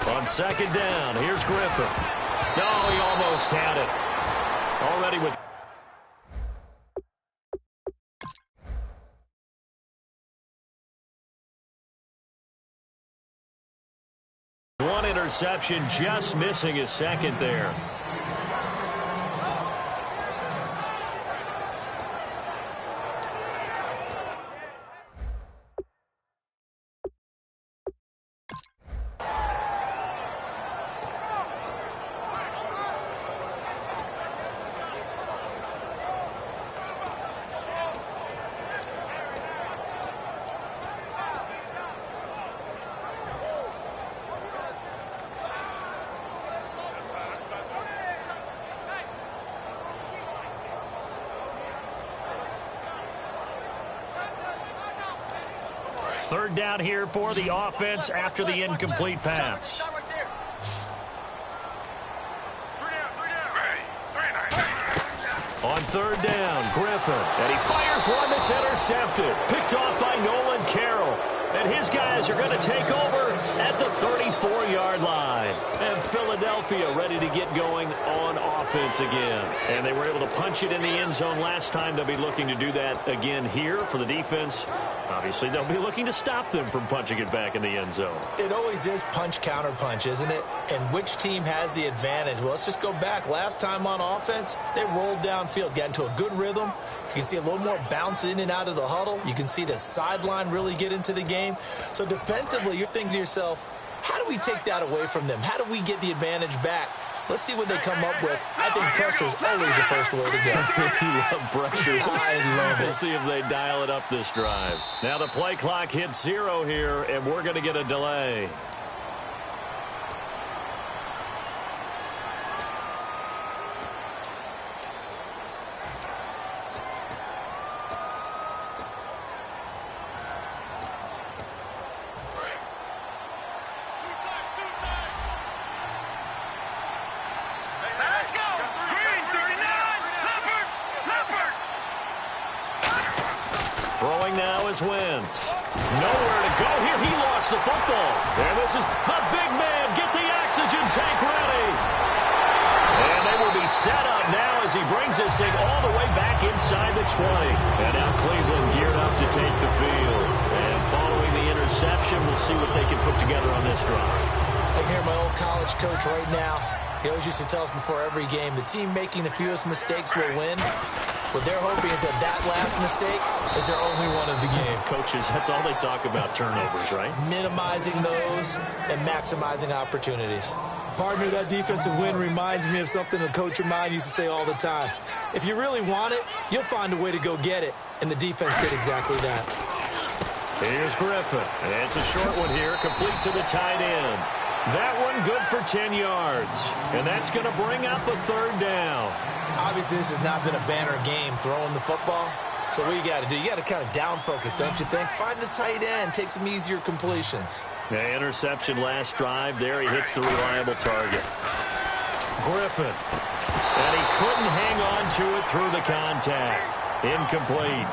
Speaker 4: On 2nd down, here's Griffin. No, he almost had it. Already with... one interception, just missing his 2nd there. Third down here for the offense after the incomplete pass. On third down, Griffin. And he fires one that's intercepted. Picked off by Nolan Carroll. And his guys are going to take over at the 34-yard line. And Philadelphia ready to get going on offense again. And they were able to punch it in the end zone last time. They'll be looking to do that again here for the defense. Obviously, they'll be looking to stop them from punching it back in the end zone.
Speaker 5: It always is punch-counter-punch, isn't it? And which team has the advantage? Well, let's just go back. Last time on offense, they rolled downfield, got into a good rhythm. You can see a little more bounce in and out of the huddle. You can see the sideline really get into the game. So defensively, you're thinking to yourself, how do we take that away from them? How do we get the advantage back? Let's see what they come up with. I think pressure is always the first way to go.
Speaker 4: You love pressure.
Speaker 5: I love it.
Speaker 4: We'll see if they dial it up this drive. Now the play clock hits 0 here, and we're going to get a delay. Wins. Nowhere to go here. He lost the football. And this is a big man. Get the oxygen tank ready. And they will be set up now as he brings this thing all the way back inside the 20. And now Cleveland geared up to take the field. And following the interception, we'll see what they can put together on this drive.
Speaker 5: I hear my old college coach right now. He always used to tell us before every game, the team making the fewest mistakes will win. What they're hoping is that last mistake is their only one of the game.
Speaker 4: Coaches, that's all they talk about, turnovers, right?
Speaker 5: Minimizing those and maximizing opportunities. Partner, that defensive win reminds me of something a coach of mine used to say all the time. If you really want it, you'll find a way to go get it. And the defense did exactly that.
Speaker 4: Here's Griffin. And it's a short one here, complete to the tight end. That one good for 10 yards. And that's going to bring up a third down.
Speaker 5: Obviously, this has not been a banner game throwing the football. So what you got to do, you got to kind of down focus, don't you think? Find the tight end, take some easier completions.
Speaker 4: Yeah, interception last drive. There he hits the reliable target. Griffin. And he couldn't hang on to it through the contact. Incomplete.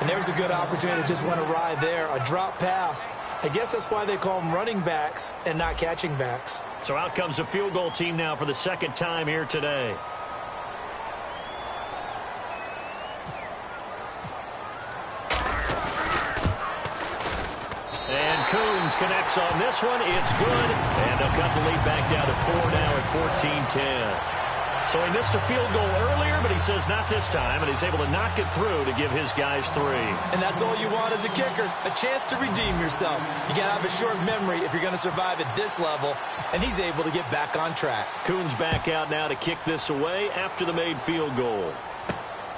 Speaker 5: And there's a good opportunity to just went awry there. A drop pass. I guess that's why they call them running backs and not catching backs.
Speaker 4: So out comes a field goal team now for the second time here today. And Coons connects on this one. It's good. And they'll cut the lead back down to 4 now at 14-10. So he missed a field goal earlier, but he says not this time, and he's able to knock it through to give his guys 3.
Speaker 5: And that's all you want as a kicker, a chance to redeem yourself. You got to have a short memory if you're going to survive at this level, and he's able to get back on track.
Speaker 4: Coons back out now to kick this away after the made field goal.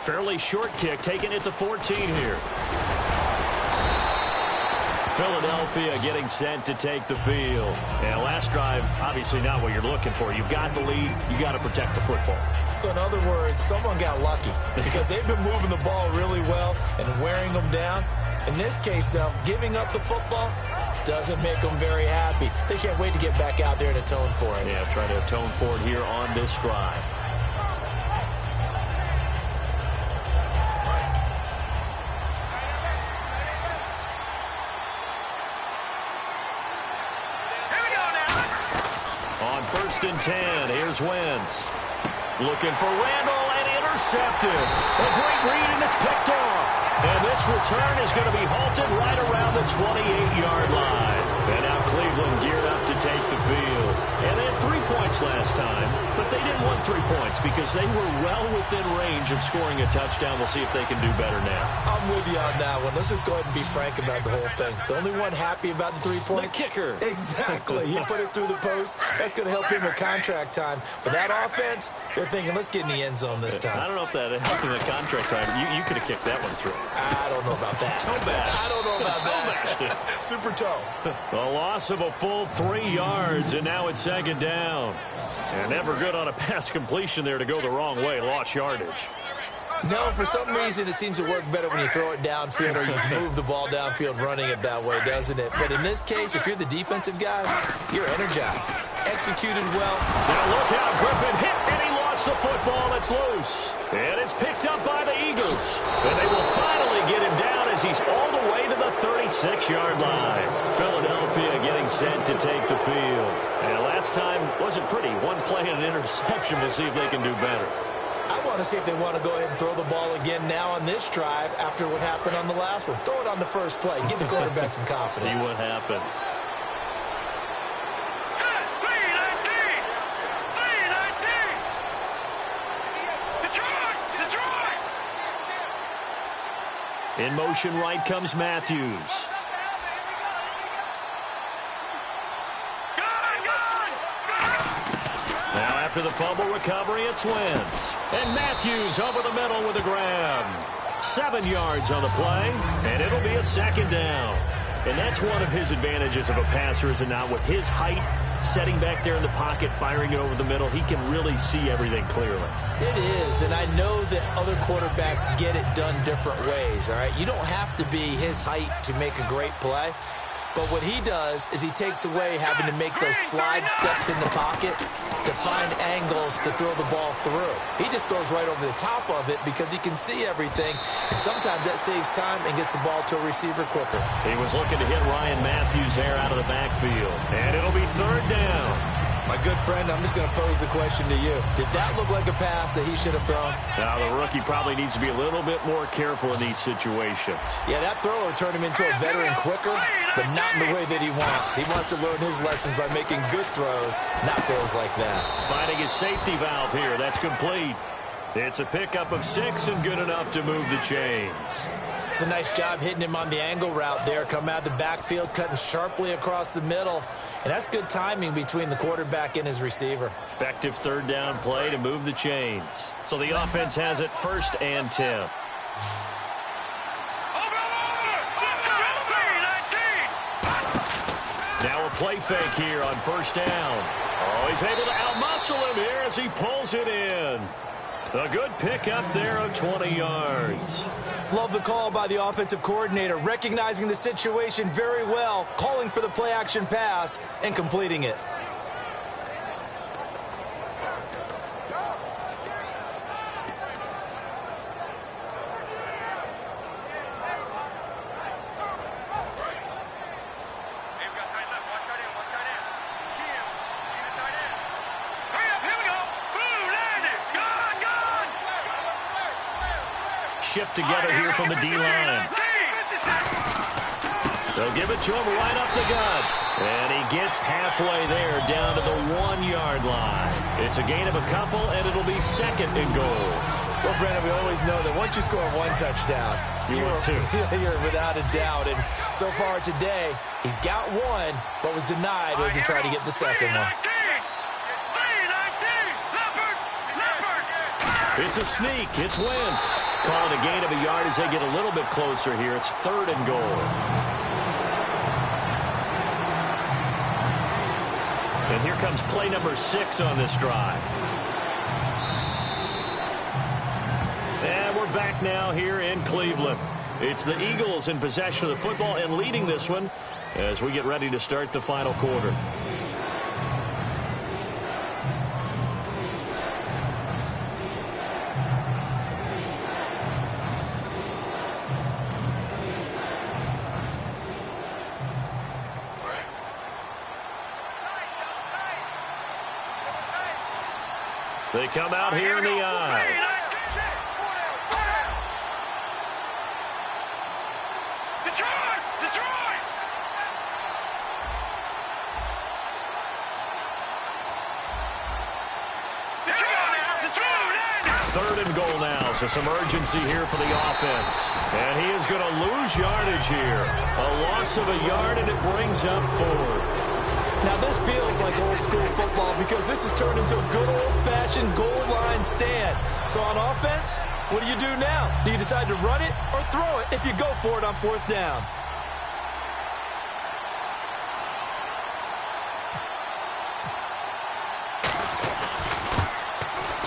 Speaker 4: Fairly short kick, taken at the 14 here. Philadelphia getting set to take the field. And last drive, obviously not what you're looking for. You've got the lead. You got to protect the football.
Speaker 5: So in other words, someone got lucky because they've been moving the ball really well and wearing them down. In this case, though, giving up the football doesn't make them very happy. They can't wait to get back out there and atone for it.
Speaker 4: Yeah, try to atone for it here on this drive. First and 10. Here's Wentz. Looking for Randall and intercepted. A great read, and it's picked off. And this return is going to be halted right around the 28-yard line. And now Cleveland geared up to take the field. And they had 3 points last time, but they didn't want 3 points because they were well within range of scoring a touchdown. We'll see if they can do better now.
Speaker 5: I'm with you on that one. Let's just go ahead and be frank about the whole thing. The only one happy about the 3-point?
Speaker 4: The kicker.
Speaker 5: Exactly. He put it through the post. That's going to help him with contract time. But that offense, they're thinking, let's get in the end zone this time.
Speaker 4: I don't know if that helped him at contract time. You could have kicked that one through.
Speaker 5: I don't know about that.
Speaker 4: Toe bash.
Speaker 5: I don't know about
Speaker 4: that.
Speaker 5: Super toe.
Speaker 4: A loss of a full 3 yards, and now it's second down. And never good on a pass completion there to go the wrong way. Lost yardage.
Speaker 5: No, for some reason it seems to work better when you throw it downfield or you move the ball downfield running it that way, doesn't it? But in this case, if you're the defensive guys, you're energized. Executed well.
Speaker 4: Now look out, Griffin hit, and he lost the football. It's loose. And it's picked up by the Eagles. And they will finally get him down as he's all the way to the 36-yard line. Philadelphia getting set to take the field. And last time wasn't pretty. One play and an interception. We'll see if they can do better.
Speaker 5: I want to see if they want to go ahead and throw the ball again now on this drive after what happened on the last one. Throw it on the first play. Give the quarterback some confidence.
Speaker 4: See what happens. In motion right comes Matthews. Now after the fumble recovery, it's Wentz. And Matthews over the middle with a grab. 7 yards on the play, and it'll be a second down. And that's one of his advantages of a passer, is it not? With his height, setting back there in the pocket, firing it over the middle, he can really see everything clearly.
Speaker 5: It is, and I know that other quarterbacks get it done different ways, all right? You don't have to be his height to make a great play. But what he does is he takes away having to make those slide steps in the pocket to find angles to throw the ball through. He just throws right over the top of it because he can see everything, and sometimes that saves time and gets the ball to a receiver quicker.
Speaker 4: He was looking to hit Ryan Matthews there out of the backfield, and it'll be third down.
Speaker 5: My good friend, I'm just going to pose the question to you. Did that look like a pass that he should have thrown?
Speaker 4: Now, the rookie probably needs to be a little bit more careful in these situations.
Speaker 5: Yeah, that throw will turn him into a veteran quicker, but not in the way that he wants. He wants to learn his lessons by making good throws, not throws like that.
Speaker 4: Finding his safety valve here. That's complete. It's a pickup of 6 and good enough to move the chains.
Speaker 5: It's a nice job hitting him on the angle route there. Come out of the backfield, cutting sharply across the middle. And that's good timing between the quarterback and his receiver.
Speaker 4: Effective third down play to move the chains. So the offense has it 1st and 10. Now a play fake here on 1st down. Oh, he's able to outmuscle him here as he pulls it in. A good pickup there of 20 yards.
Speaker 5: Love the call by the offensive coordinator, recognizing the situation very well, calling for the play-action pass, and completing it.
Speaker 4: Shift together here from the D-line. They'll give it to him right up the gut. And he gets halfway there down to the 1-yard line. It's a gain of a couple, and it'll be 2nd and goal.
Speaker 5: Well, Brandon, we always know that once you score 1 touchdown, you're without a doubt. And so far today, he's got 1, but was denied as he tried to get the second one.
Speaker 4: It's a sneak. It's Wentz. Calling a gain of a yard as they get a little bit closer here. It's 3rd and goal. And here comes play number 6 on this drive. And we're back now here in Cleveland. It's the Eagles in possession of the football and leading this one as we get ready to start the final quarter. They come out here in the eye.
Speaker 6: Detroit!
Speaker 4: 3rd and goal now, so some urgency here for the offense. And he is going to lose yardage here. A loss of a yard, and it brings up 4th.
Speaker 5: Now, this feels like old-school football because this has turned into a good old-fashioned goal line stand. So on offense, what do you do now? Do you decide to run it or throw it if you go for it on 4th down?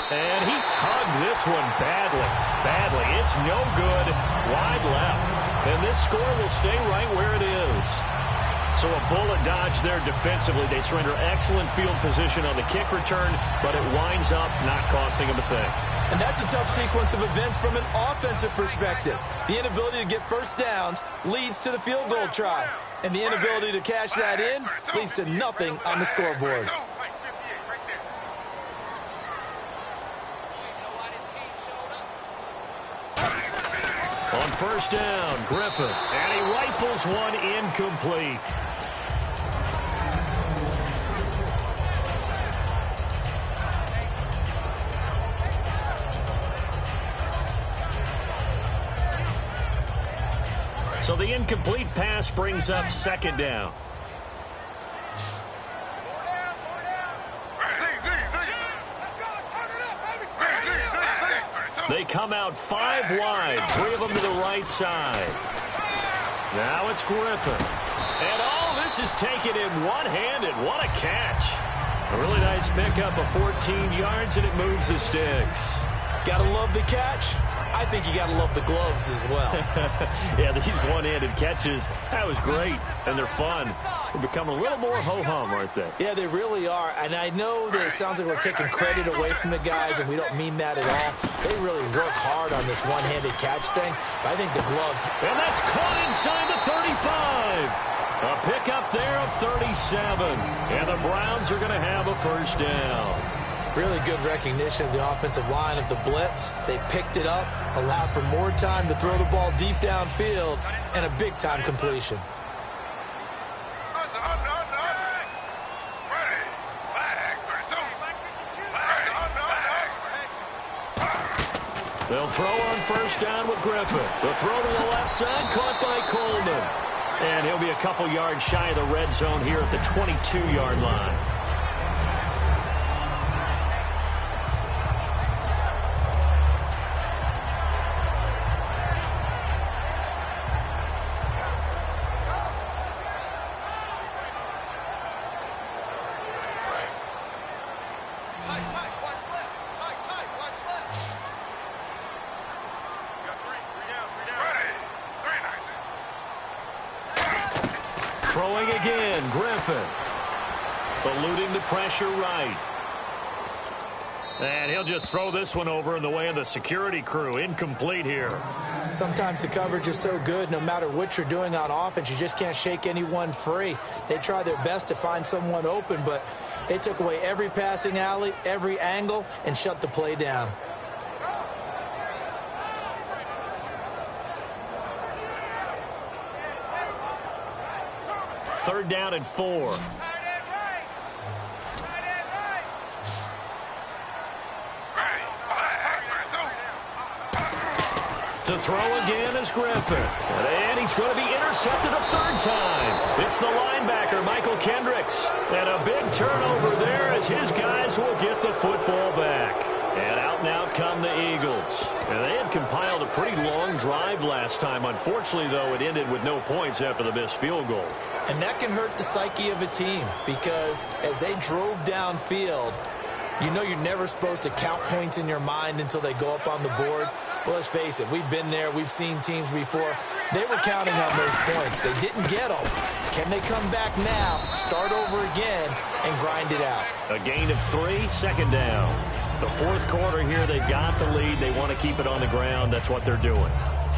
Speaker 4: And he tugged this this one badly. It's no good. Wide left. And this score will stay right where it is. So a bullet dodge there defensively. They surrender excellent field position on the kick return, but it winds up not costing them a thing.
Speaker 5: And that's a tough sequence of events from an offensive perspective. The inability to get first downs leads to the field goal try. And the inability to cash that in leads to nothing on the scoreboard.
Speaker 4: On first down, Griffin. And he rifles one incomplete. So the incomplete pass brings up second down. They come out 5 wide, 3 of them to the right side. Now it's Griffin. And this is taken in one-handed. What a catch. A really nice pickup of 14 yards, and it moves the sticks.
Speaker 5: Gotta love the catch. I think you got to love the gloves as well.
Speaker 4: Yeah, these one-handed catches, that was great, and they're fun. They're becoming a little more ho-hum, aren't they?
Speaker 5: Yeah, they really are, and I know that it sounds like we're taking credit away from the guys, and we don't mean that at all. They really work hard on this one-handed catch thing, but I think the gloves...
Speaker 4: And that's caught inside the 35. A pickup there of 37, and the Browns are going to have a first down.
Speaker 5: Really good recognition of the offensive line of the blitz. They picked it up, allowed for more time to throw the ball deep downfield, and a big-time completion.
Speaker 4: They'll throw on first down with Griffin. The throw to the left side, caught by Coleman. And he'll be a couple yards shy of the red zone here at the 22-yard line. Throwing again, Griffin. Eluding the pressure right. And he'll just throw this one over in the way of the security crew. Incomplete here.
Speaker 5: Sometimes the coverage is so good, no matter what you're doing on offense, you just can't shake anyone free. They try their best to find someone open, but they took away every passing alley, every angle, and shut the play down.
Speaker 4: Third down and 4. To throw again is Griffin. And he's going to be intercepted a third time. It's the linebacker, Michael Kendricks. And a big turnover there as his guys will get the football back. And out come the Eagles. And they had compiled a pretty long drive last time. Unfortunately, though, it ended with no points after the missed field goal.
Speaker 5: And that can hurt the psyche of a team because as they drove downfield, you know you're never supposed to count points in your mind until they go up on the board. Well, let's face it, we've been there. We've seen teams before. They were counting on those points. They didn't get them. Can they come back now, start over again, and grind it out?
Speaker 4: A gain of 3, second down. The fourth quarter here, they've got the lead. They want to keep it on the ground. That's what they're doing.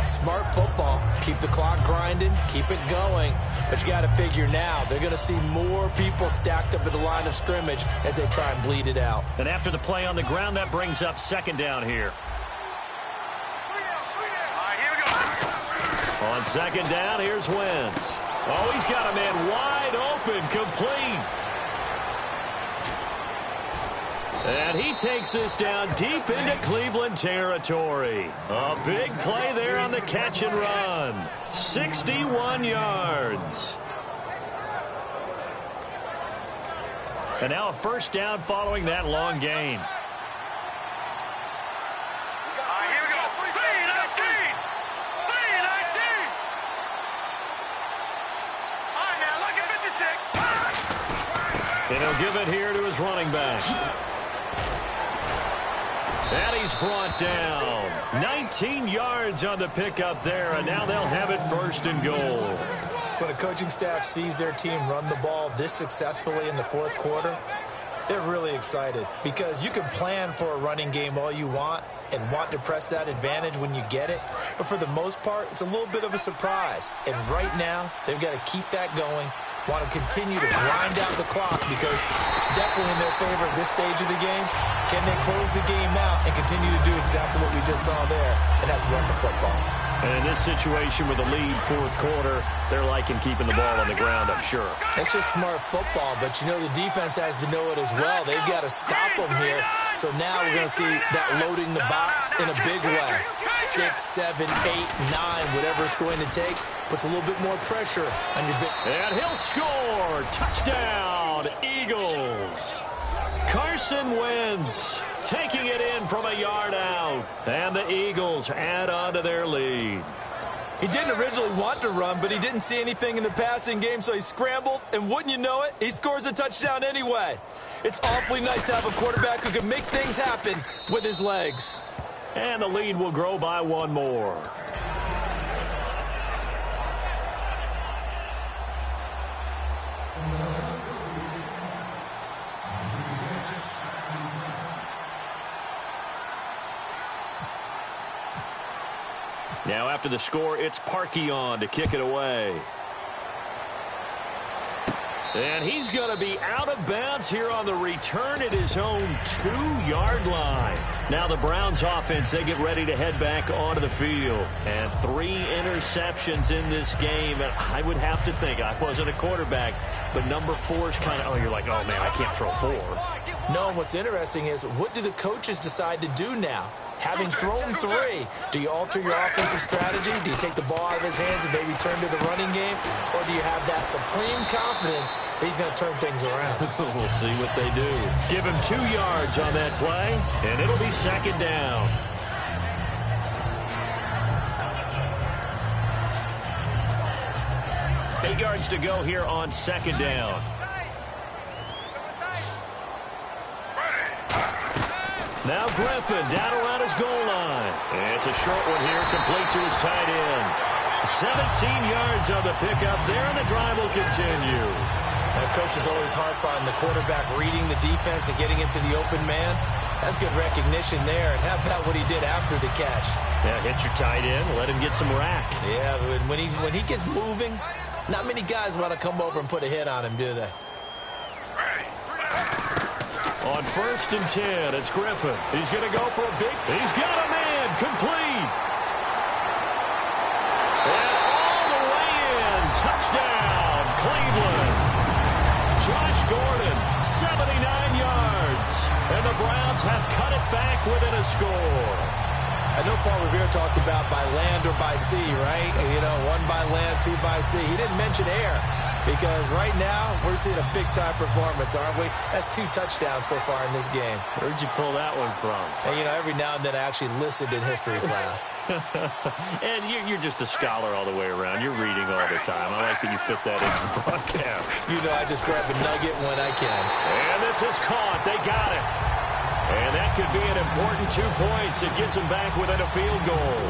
Speaker 5: Smart football. Keep the clock grinding. Keep it going. But you got to figure now, they're going to see more people stacked up at the line of scrimmage as they try and bleed it out.
Speaker 4: And after the play on the ground, that brings up second down here. On second down, here's Wentz. Oh, he's got a man wide open, complete. And he takes this down deep into Cleveland territory. A big play there on the catch and run. 61 yards. And now a first down following that long gain. And he'll give it here to his running back. And he's brought down. 19 yards on the pickup there, and now they'll have it 1st and goal.
Speaker 5: When a coaching staff sees their team run the ball this successfully in the 4th quarter, they're really excited because you can plan for a running game all you want and want to press that advantage when you get it. But for the most part, it's a little bit of a surprise. And right now, they've got to keep that going, want to continue to grind out the clock because it's definitely in their favor at this stage of the game. Can they close the game out and continue to do exactly what we just saw there? And that's run the football.
Speaker 4: And in this situation with a lead 4th quarter, they're liking keeping the ball on the ground, I'm sure.
Speaker 5: It's just smart football, but you know the defense has to know it as well. They've got to stop them here. So now we're going to see that loading the box in a big way. 6, 7, 8, 9, whatever it's going to take, puts a little bit more pressure on your big.
Speaker 4: And he'll score. Touchdown, Eagles. Carson Wentz taking it in from a yard out. And the Eagles add on to their lead.
Speaker 5: He didn't originally want to run, but he didn't see anything in the passing game, so he scrambled, and wouldn't you know it, he scores a touchdown anyway. It's awfully nice to have a quarterback who can make things happen with his legs.
Speaker 4: And the lead will grow by 1 more. Now after the score, it's Parkey on to kick it away. And he's going to be out of bounds here on the return at his own 2-yard line. Now the Browns offense, they get ready to head back onto the field. And 3 interceptions in this game. And I would have to think, I wasn't a quarterback, but number 4 is kind of, you're like, oh man, I can't throw 4.
Speaker 5: No, and what's interesting is, what do the coaches decide to do now? Having thrown 3, do you alter your offensive strategy? Do you take the ball out of his hands and maybe turn to the running game? Or do you have that supreme confidence that he's going to turn things around?
Speaker 4: We'll see what they do. Give him 2 yards on that play, and it'll be 2nd down. Eight yards to go here on 2nd down. Now Griffin down around his goal line. And it's a short one here, complete to his tight end. 17 yards on the pickup there, and the drive will continue.
Speaker 5: The coach is always harp on the quarterback reading the defense and getting into the open man. That's good recognition there. And how about what he did after the catch?
Speaker 4: Yeah, hit your tight end, let him get some rack.
Speaker 5: Yeah, when he gets moving, not many guys want to come over and put a hit on him, do they?
Speaker 4: On 1st and 10, it's Griffin. He's going to go for a big. He's got a man complete. And all the way in. Touchdown, Cleveland. Josh Gordon, 79 yards. And the Browns have cut it back within a score.
Speaker 5: I know Paul Revere talked about by land or by sea, right? You know, 1 by land, 2 by sea. He didn't mention air because right now we're seeing a big-time performance, aren't we? That's 2 touchdowns so far in this game.
Speaker 4: Where'd you pull that one from?
Speaker 5: And, you know, every now and then I actually listened in history class.
Speaker 4: And you're just a scholar all the way around. You're reading all the time. I like that you fit that into the broadcast.
Speaker 5: You know, I just grab a nugget when I can.
Speaker 4: And this is caught. They got it. And that could be an important 2 points. It gets them back within a field goal.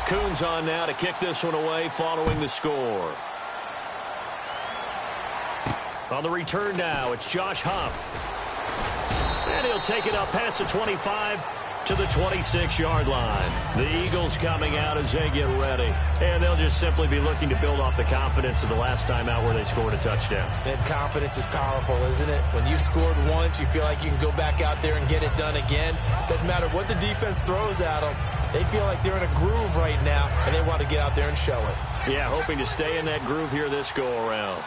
Speaker 4: Coons on now to kick this one away following the score. On the return now, it's Josh Huff. And he'll take it up past the 25 to the 26-yard line. The Eagles coming out as they get ready. And they'll just simply be looking to build off the confidence of the last time out where they scored a touchdown.
Speaker 5: And confidence is powerful, isn't it? When you've scored once, you feel like you can go back out there and get it done again. Doesn't matter what the defense throws at them. They feel like they're in a groove right now, and they want to get out there and show it.
Speaker 4: Yeah, hoping to stay in that groove here this go-around.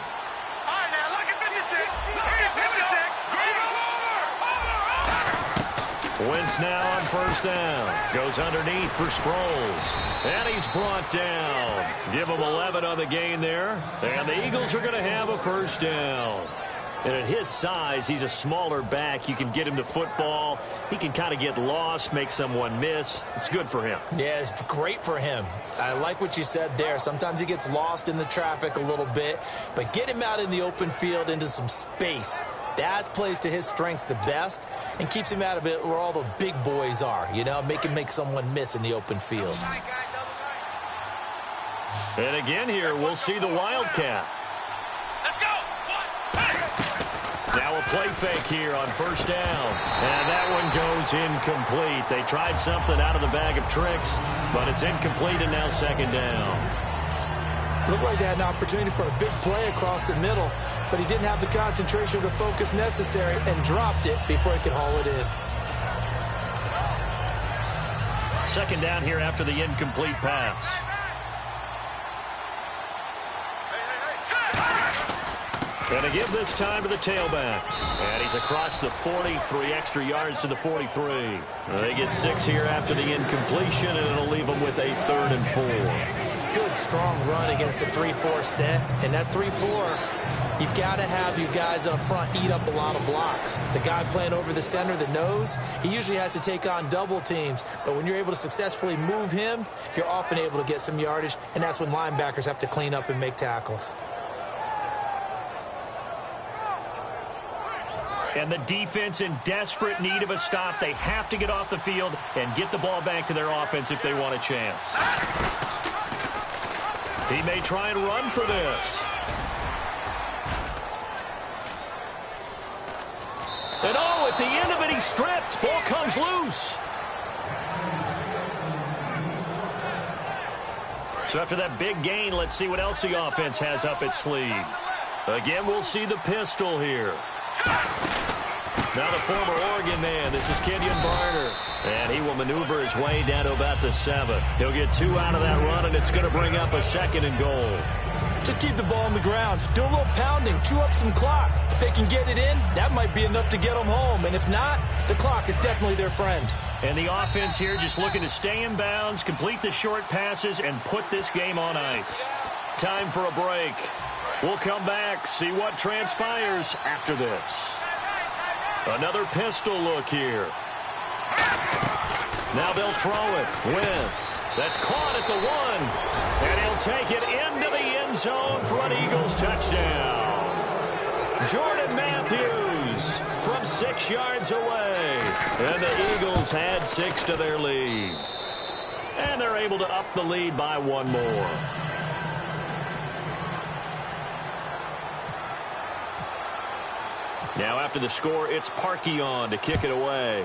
Speaker 4: Wentz now on 1st down. Goes underneath for Sproles. And he's brought down. Give him 11 on the gain there. And the Eagles are going to have a 1st down. And at his size, he's a smaller back. You can get him to football. He can kind of get lost, make someone miss. It's good for him.
Speaker 5: Yeah, it's great for him. I like what you said there. Sometimes he gets lost in the traffic a little bit, but get him out in the open field into some space. That plays to his strengths the best and keeps him out of it where all the big boys are, you know, make someone miss in the open field.
Speaker 4: And again here, we'll see the Wildcat.
Speaker 6: Let's go.
Speaker 4: Now a play fake here on first down. And that one goes incomplete. They tried something out of the bag of tricks, but it's incomplete and now second down.
Speaker 5: Looked like they had an opportunity for a big play across the middle, but he didn't have the concentration or the focus necessary and dropped it before he could haul it in.
Speaker 4: Second down here after the incomplete pass. And to give this time to the tailback. And he's across the 40, 3 extra yards to the 43. They get 6 here after the incompletion, and it'll leave them with a 3rd and 4.
Speaker 5: Good, strong run against the 3-4 set. And that 3-4, you've got to have you guys up front eat up a lot of blocks. The guy playing over the center, the nose, he usually has to take on double teams. But when you're able to successfully move him, you're often able to get some yardage, and that's when linebackers have to clean up and make tackles.
Speaker 4: And the defense in desperate need of a stop. They have to get off the field and get the ball back to their offense if they want a chance. He may try and run for this. And oh, at the end of it, he's stripped. Ball comes loose. So after that big gain, let's see what else the offense has up its sleeve. Again, we'll see the pistol here. Now the former Oregon man, this is Kenyon Barner. And he will maneuver his way down to about the 7. He'll get 2 out of that run, and it's going to bring up a 2nd and goal.
Speaker 5: Just keep the ball on the ground. Do a little pounding. Chew up some clock. If they can get it in, that might be enough to get them home. And if not, the clock is definitely their friend.
Speaker 4: And the offense here just looking to stay in bounds, complete the short passes, and put this game on ice. Time for a break. We'll come back, see what transpires after this. Another pistol look here. Now they'll throw it. Wentz. That's caught at the 1. And he'll take it into the end zone for an Eagles touchdown. Jordan Matthews from 6 yards away. And the Eagles had 6 to their lead. And they're able to up the lead by 1 more. Now after the score, it's Parkey on to kick it away.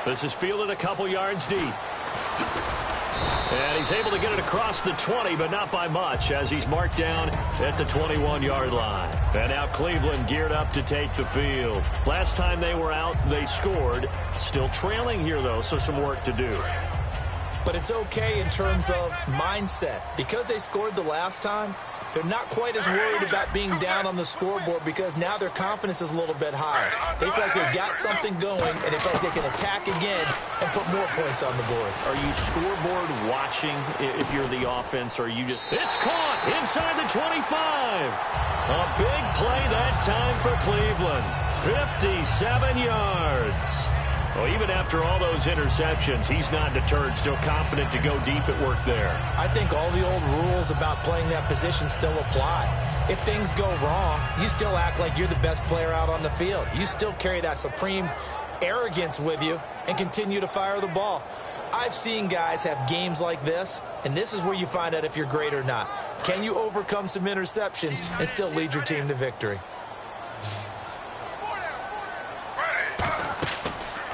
Speaker 4: This is fielded a couple yards deep. And he's able to get it across the 20, but not by much, as he's marked down at the 21-yard line. And now Cleveland geared up to take the field. Last time they were out, they scored. Still trailing here, though, so some work to do.
Speaker 5: But it's okay in terms of mindset. Because they scored the last time, they're not quite as worried about being down on the scoreboard because now their confidence is a little bit higher. They feel like they've got something going, and they feel like they can attack again and put more points on the board.
Speaker 4: Are you scoreboard watching if you're the offense, or are you just... It's caught inside the 25. A big play that time for Cleveland. 57 yards. Well, even after all those interceptions, he's not deterred, still confident to go deep at work there.
Speaker 5: I think all the old rules about playing that position still apply. If things go wrong, you still act like you're the best player out on the field. You still carry that supreme arrogance with you and continue to fire the ball. I've seen guys have games like this, and this is where you find out if you're great or not. Can you overcome some interceptions and still lead your team to victory?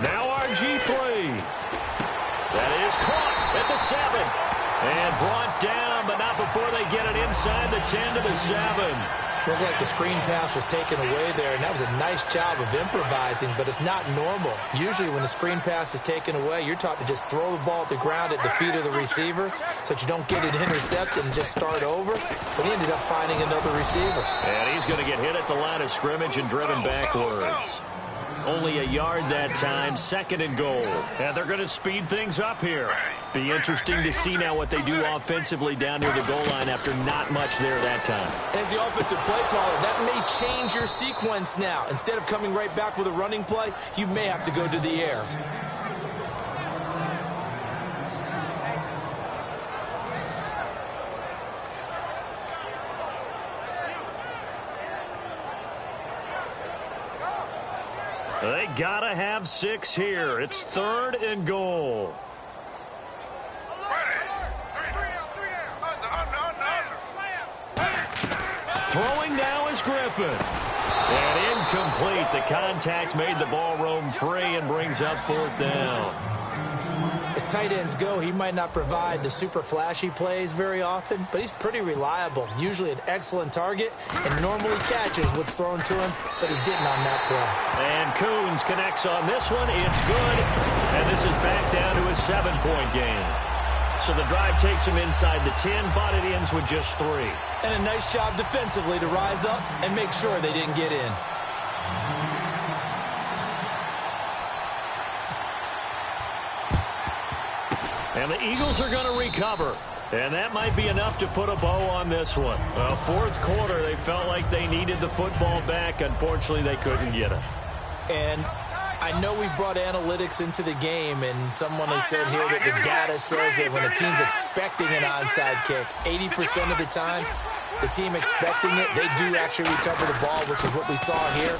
Speaker 4: Now RG3. That is caught at the 7. And brought down, but not before they get it inside the 10 to the 7.
Speaker 5: Looked like the screen pass was taken away there, and that was a nice job of improvising, but it's not normal. Usually when the screen pass is taken away, you're taught to just throw the ball at the ground at the feet of the receiver so that you don't get it intercepted and just start over. But he ended up finding another receiver.
Speaker 4: And he's going to get hit at the line of scrimmage and driven backwards. Only a yard that time, 2nd and goal. And they're going to speed things up here. Be interesting to see now what they do offensively down near the goal line after not much there that time.
Speaker 5: As the offensive play caller, that may change your sequence now. Instead of coming right back with a running play, you may have to go to the air.
Speaker 4: They gotta have 6 here. It's 3rd and goal. Throwing now is Griffin. And incomplete. The contact made the ball roam free and brings up 4th down.
Speaker 5: As tight ends go, he might not provide the super flashy plays very often, but he's pretty reliable. Usually an excellent target and normally catches what's thrown to him, but he didn't on that play.
Speaker 4: And Coons connects on this one. It's good. And this is back down to a 7-point game. So the drive takes him inside the 10, but it ends with just 3.
Speaker 5: And a nice job defensively to rise up and make sure they didn't get in.
Speaker 4: And the Eagles are going to recover. And that might be enough to put a bow on this one. Well, 4th quarter, they felt like they needed the football back. Unfortunately, they couldn't get it.
Speaker 5: And I know we brought analytics into the game, and someone has said here that the data says that when a team's expecting an onside kick, 80% of the time, the team expecting it, they do actually recover the ball, which is what we saw here.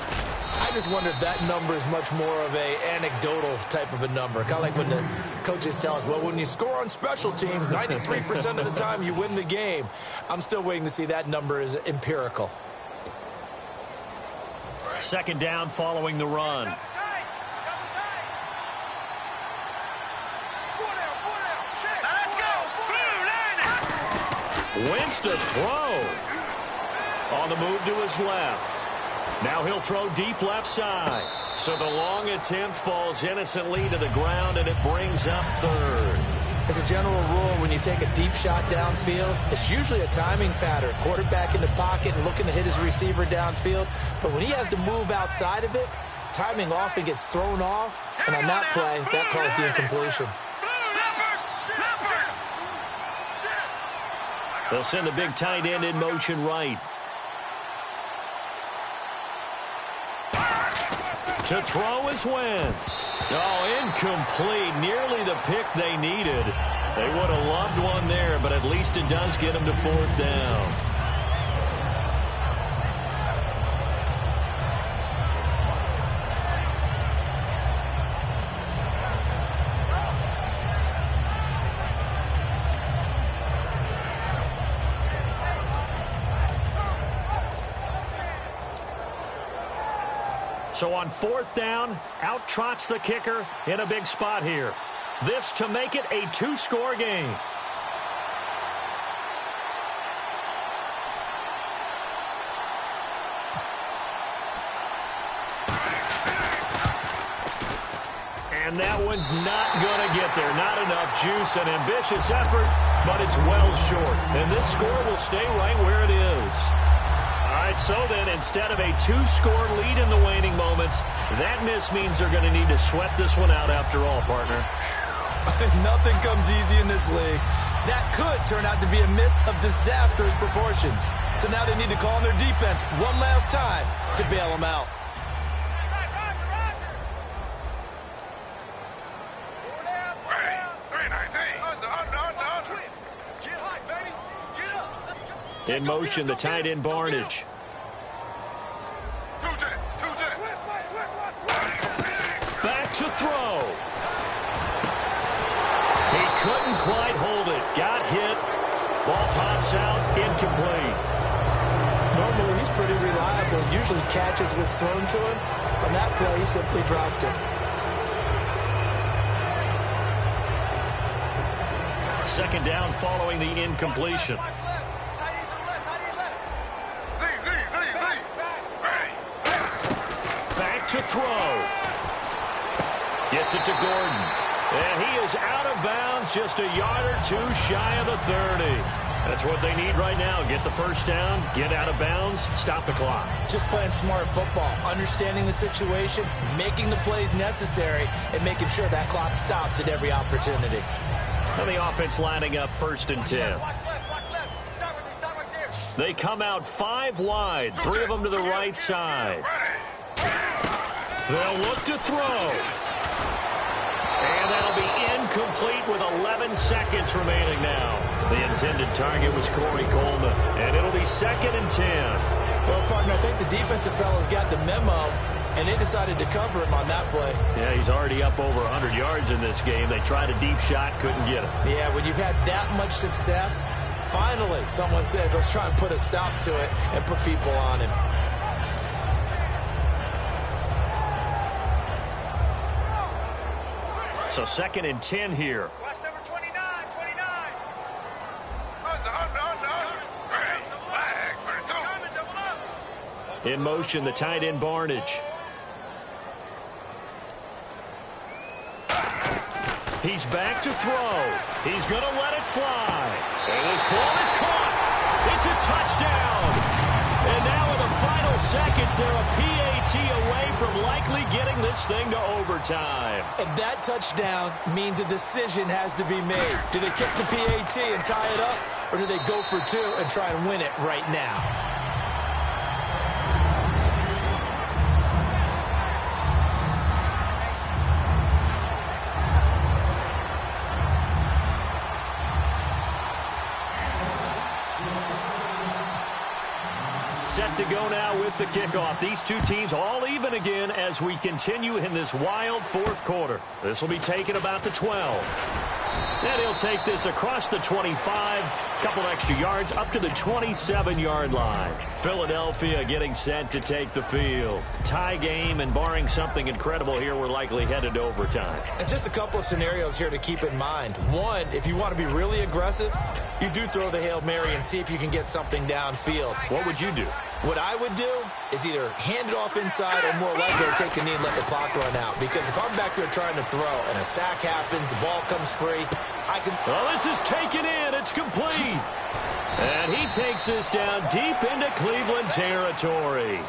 Speaker 5: I just wonder if that number is much more of a anecdotal type of a number. Kind of like when the coaches tell us, well, when you score on special teams, 93% of the time you win the game. I'm still waiting to see that number is empirical.
Speaker 4: 2nd down following the run. Wentz to throw. On the move to his left. Now he'll throw deep left side. So the long attempt falls innocently to the ground, and it brings up 3rd.
Speaker 5: As a general rule, when you take a deep shot downfield, it's usually a timing pattern. Quarterback in the pocket and looking to hit his receiver downfield. But when he has to move outside of it, timing off, he gets thrown off. And on that play, that caused the incompletion.
Speaker 4: They'll send the big tight end in motion right. To throw is Wentz. Oh, incomplete. Nearly the pick they needed. They would have loved one there, but at least it does get them to 4th down. So on 4th down, out trots the kicker in a big spot here. This to make it a 2-score game. And that one's not going to get there. Not enough juice, an ambitious effort, but it's well short. And this score will stay right where it is. All right, so then instead of a 2-score lead in the waning moments, that miss means they're going to need to sweat this one out after all, partner.
Speaker 5: Nothing comes easy in this league. That could turn out to be a miss of disastrous proportions. So now they need to call on their defense one last time to bail them out.
Speaker 4: In motion, the tight end Barnage. Back to throw. He couldn't quite hold it. Got hit. Ball pops out. Incomplete.
Speaker 5: Normally, he's pretty reliable. Usually catches what's thrown to him. On that play, he simply dropped it.
Speaker 4: 2nd down following the incompletion. Back to throw. Gets it to Gordon. And he is out of bounds, just a yard or two shy of the 30. That's what they need right now. Get the first down, get out of bounds, stop the clock.
Speaker 5: Just playing smart football, understanding the situation, making the plays necessary, and making sure that clock stops at every opportunity.
Speaker 4: And the offense lining up 1st and 10. They come out 5 wide, 3 of them to the right side. They'll look to throw. And that'll be incomplete with 11 seconds remaining now. The intended target was Corey Coleman, and it'll be 2nd and 10.
Speaker 5: Well, partner, I think the defensive fellas got the memo, and they decided to cover him on that play.
Speaker 4: Yeah, he's already up over 100 yards in this game. They tried a deep shot, couldn't get him.
Speaker 5: Yeah, when you've had that much success, finally someone said, let's try and put a stop to it and put people on him.
Speaker 4: So 2nd and 10 here.
Speaker 6: Watch number 29, 29.
Speaker 4: In motion, the tight end Barnage. He's back to throw. He's going to let it fly. And this ball is caught. It's a touchdown. And now in the final seconds, they're a PAT away from likely getting this thing to overtime.
Speaker 5: And that touchdown means a decision has to be made. Do they kick the PAT and tie it up, or do they go for 2 and try and win it right now?
Speaker 4: Set to go now with the kickoff. These two teams all even again as we continue in this wild 4th quarter. This will be taken about the 12. And he'll take this across the 25, couple extra yards up to the 27-yard line. Philadelphia getting set to take the field. Tie game, and barring something incredible here, we're likely headed to overtime.
Speaker 5: And just a couple of scenarios here to keep in mind. One, if you want to be really aggressive, you do throw the Hail Mary and see if you can get something downfield.
Speaker 4: What would you do?
Speaker 5: What I would do is either hand it off inside or more likely to take a knee and let the clock run out. Because if I'm back there trying to throw and a sack happens, the ball comes free, I can...
Speaker 4: Well, this is taken in. It's complete. And he takes this down deep into Cleveland territory.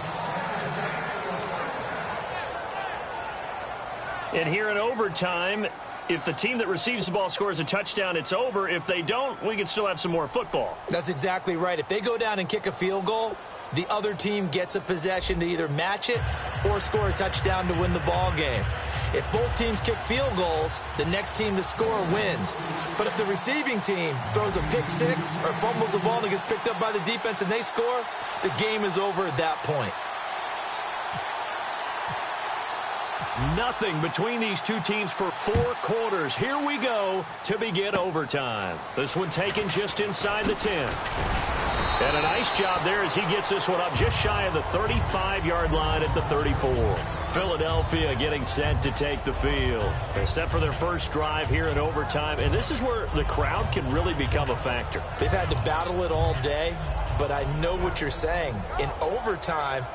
Speaker 4: And here in overtime, if the team that receives the ball scores a touchdown, it's over. If they don't, we can still have some more football.
Speaker 5: That's exactly right. If they go down and kick a field goal, the other team gets a possession to either match it or score a touchdown to win the ball game. If both teams kick field goals, the next team to score wins. But if the receiving team throws a pick 6 or fumbles the ball and it gets picked up by the defense and they score, the game is over at that point.
Speaker 4: Nothing between these two teams for 4 quarters. Here we go to begin overtime. This one taken just inside the 10. And a nice job there as he gets this one up just shy of the 35-yard line at the 34. Philadelphia getting set to take the field. They're set for their first drive here in overtime, and this is where the crowd can really become a factor.
Speaker 5: They've had to battle it all day, but I know what you're saying. In overtime,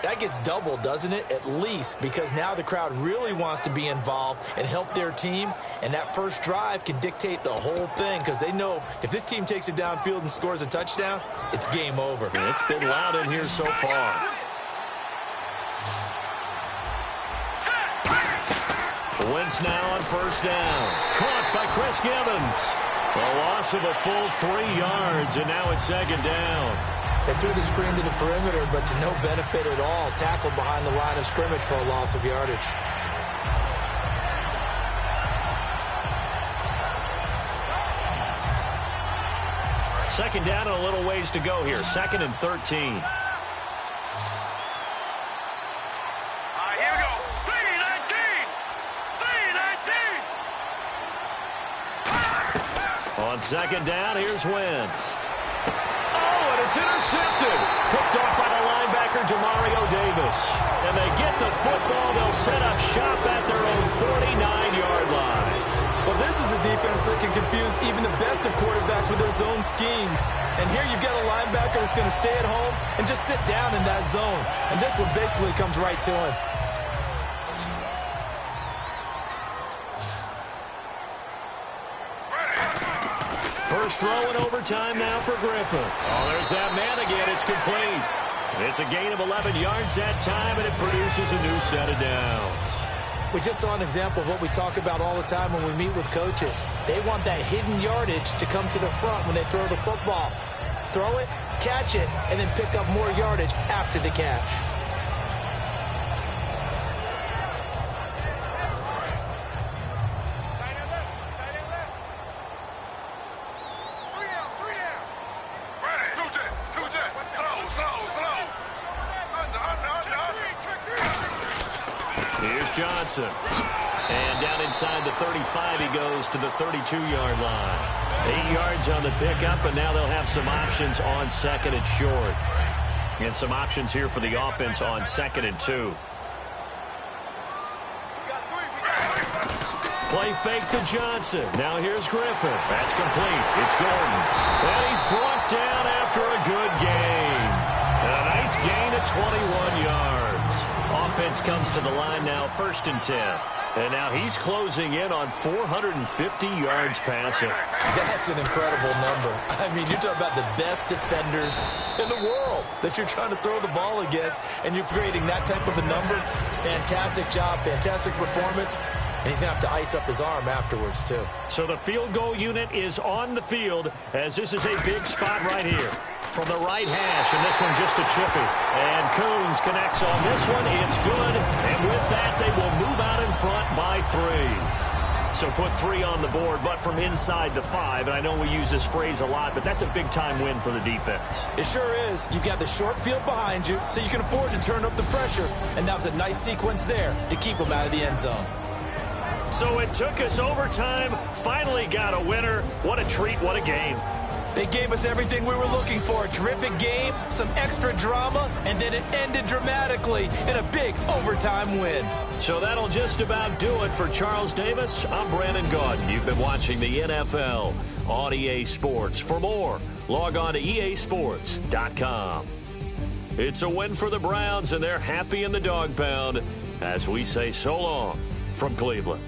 Speaker 5: that gets doubled, doesn't it? At least, because now the crowd really wants to be involved and help their team, and that first drive can dictate the whole thing because they know if this team takes it downfield and scores a touchdown, it's game over.
Speaker 4: And it's been loud in here so far. Wentz now on first down. Caught by Chris Gibbons. A loss of a full 3 yards, and now it's 2nd down.
Speaker 5: They threw the screen to the perimeter, but to no benefit at all. Tackled behind the line of scrimmage for a loss of yardage.
Speaker 4: Second down and a little ways to go here. 2nd and 13.
Speaker 6: Here we go. 3-19.
Speaker 4: On 2nd down, here's Wentz. Oh, and it's intercepted. Picked off by the linebacker, Demario Davis. And they get the football. They'll set up shop at their own 49-yard line.
Speaker 5: Well, this is a defense that can confuse even the best of quarterbacks with their zone schemes. And here you've got a linebacker that's going to stay at home and just sit down in that zone. And this one basically comes right to him.
Speaker 4: Here's throwing overtime now for Griffin. Oh, there's that man again. It's complete. It's a gain of 11 yards that time, and it produces a new set of downs.
Speaker 5: We just saw an example of what we talk about all the time when we meet with coaches. They want that hidden yardage to come to the front when they throw the football. Throw it, catch it, and then pick up more yardage after the catch.
Speaker 4: Here's Johnson. And down inside the 35, he goes to the 32-yard line. 8 yards on the pickup, and now they'll have some options on second and short. And some options here for the offense on second and 2. Play fake to Johnson. Now here's Griffin. That's complete. It's Gordon. And he's brought down after a good gain. And a nice gain of 21 yards. Offense comes to the line now, 1st and 10. And now he's closing in on 450 yards passing.
Speaker 5: That's an incredible number. I mean, you're talking about the best defenders in the world that you're trying to throw the ball against, and you're creating that type of a number. Fantastic job, fantastic performance. And he's going to have to ice up his arm afterwards, too.
Speaker 4: So the field goal unit is on the field, as this is a big spot right here. From the right hash, and this one just a chippy. And Coons connects on this one. It's good. And with that, they will move out in front by 3. So put 3 on the board, but from inside the 5. And I know we use this phrase a lot, but that's a big-time win for the defense.
Speaker 5: It sure is. You've got the short field behind you, so you can afford to turn up the pressure. And that was a nice sequence there to keep them out of the end zone.
Speaker 4: So it took us overtime. Finally got a winner. What a treat. What a game.
Speaker 5: They gave us everything we were looking for. A terrific game, some extra drama, and then it ended dramatically in a big overtime win.
Speaker 4: So that'll just about do it for Charles Davis. I'm Brandon Gaudin. You've been watching the NFL on EA Sports. For more, log on to easports.com. It's a win for the Browns, and they're happy in the dog pound as we say so long from Cleveland.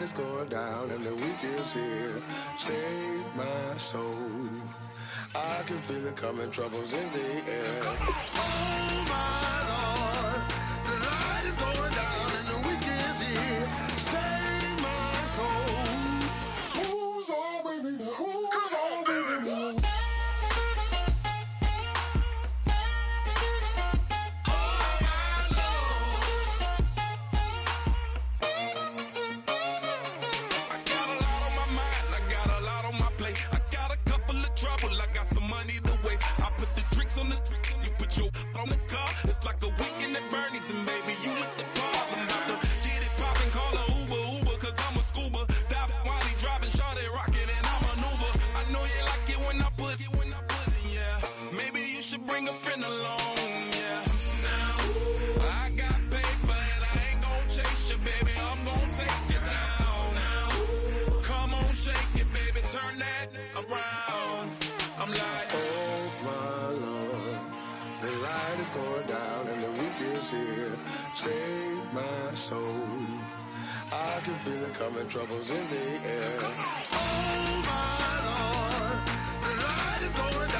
Speaker 7: is going down and the week is here. Save my soul. I can feel it coming, troubles in the air. Oh my Lord, the light is going down and the week is here. Save my soul. Who's all with me? Who's all with me?
Speaker 8: On the you put your on the car. It's like a weekend at Bernie's, and baby, you look the part. I'm about to get it poppin', call a Uber, cause I'm a scuba. Dive while he driving, shawty rockin', and I'm an Uber. I know you like it when I put it, yeah. Maybe you should bring a friend along, yeah. Now, I got paper, and I ain't gon' chase you, baby. I'm gon' take you down. Now, come on, shake it, baby, turn that around. I'm like,
Speaker 7: oh my Lord, the light is going down and the week is here. Save my soul. I can feel it coming, troubles in the air. Oh my Lord, the light is going down.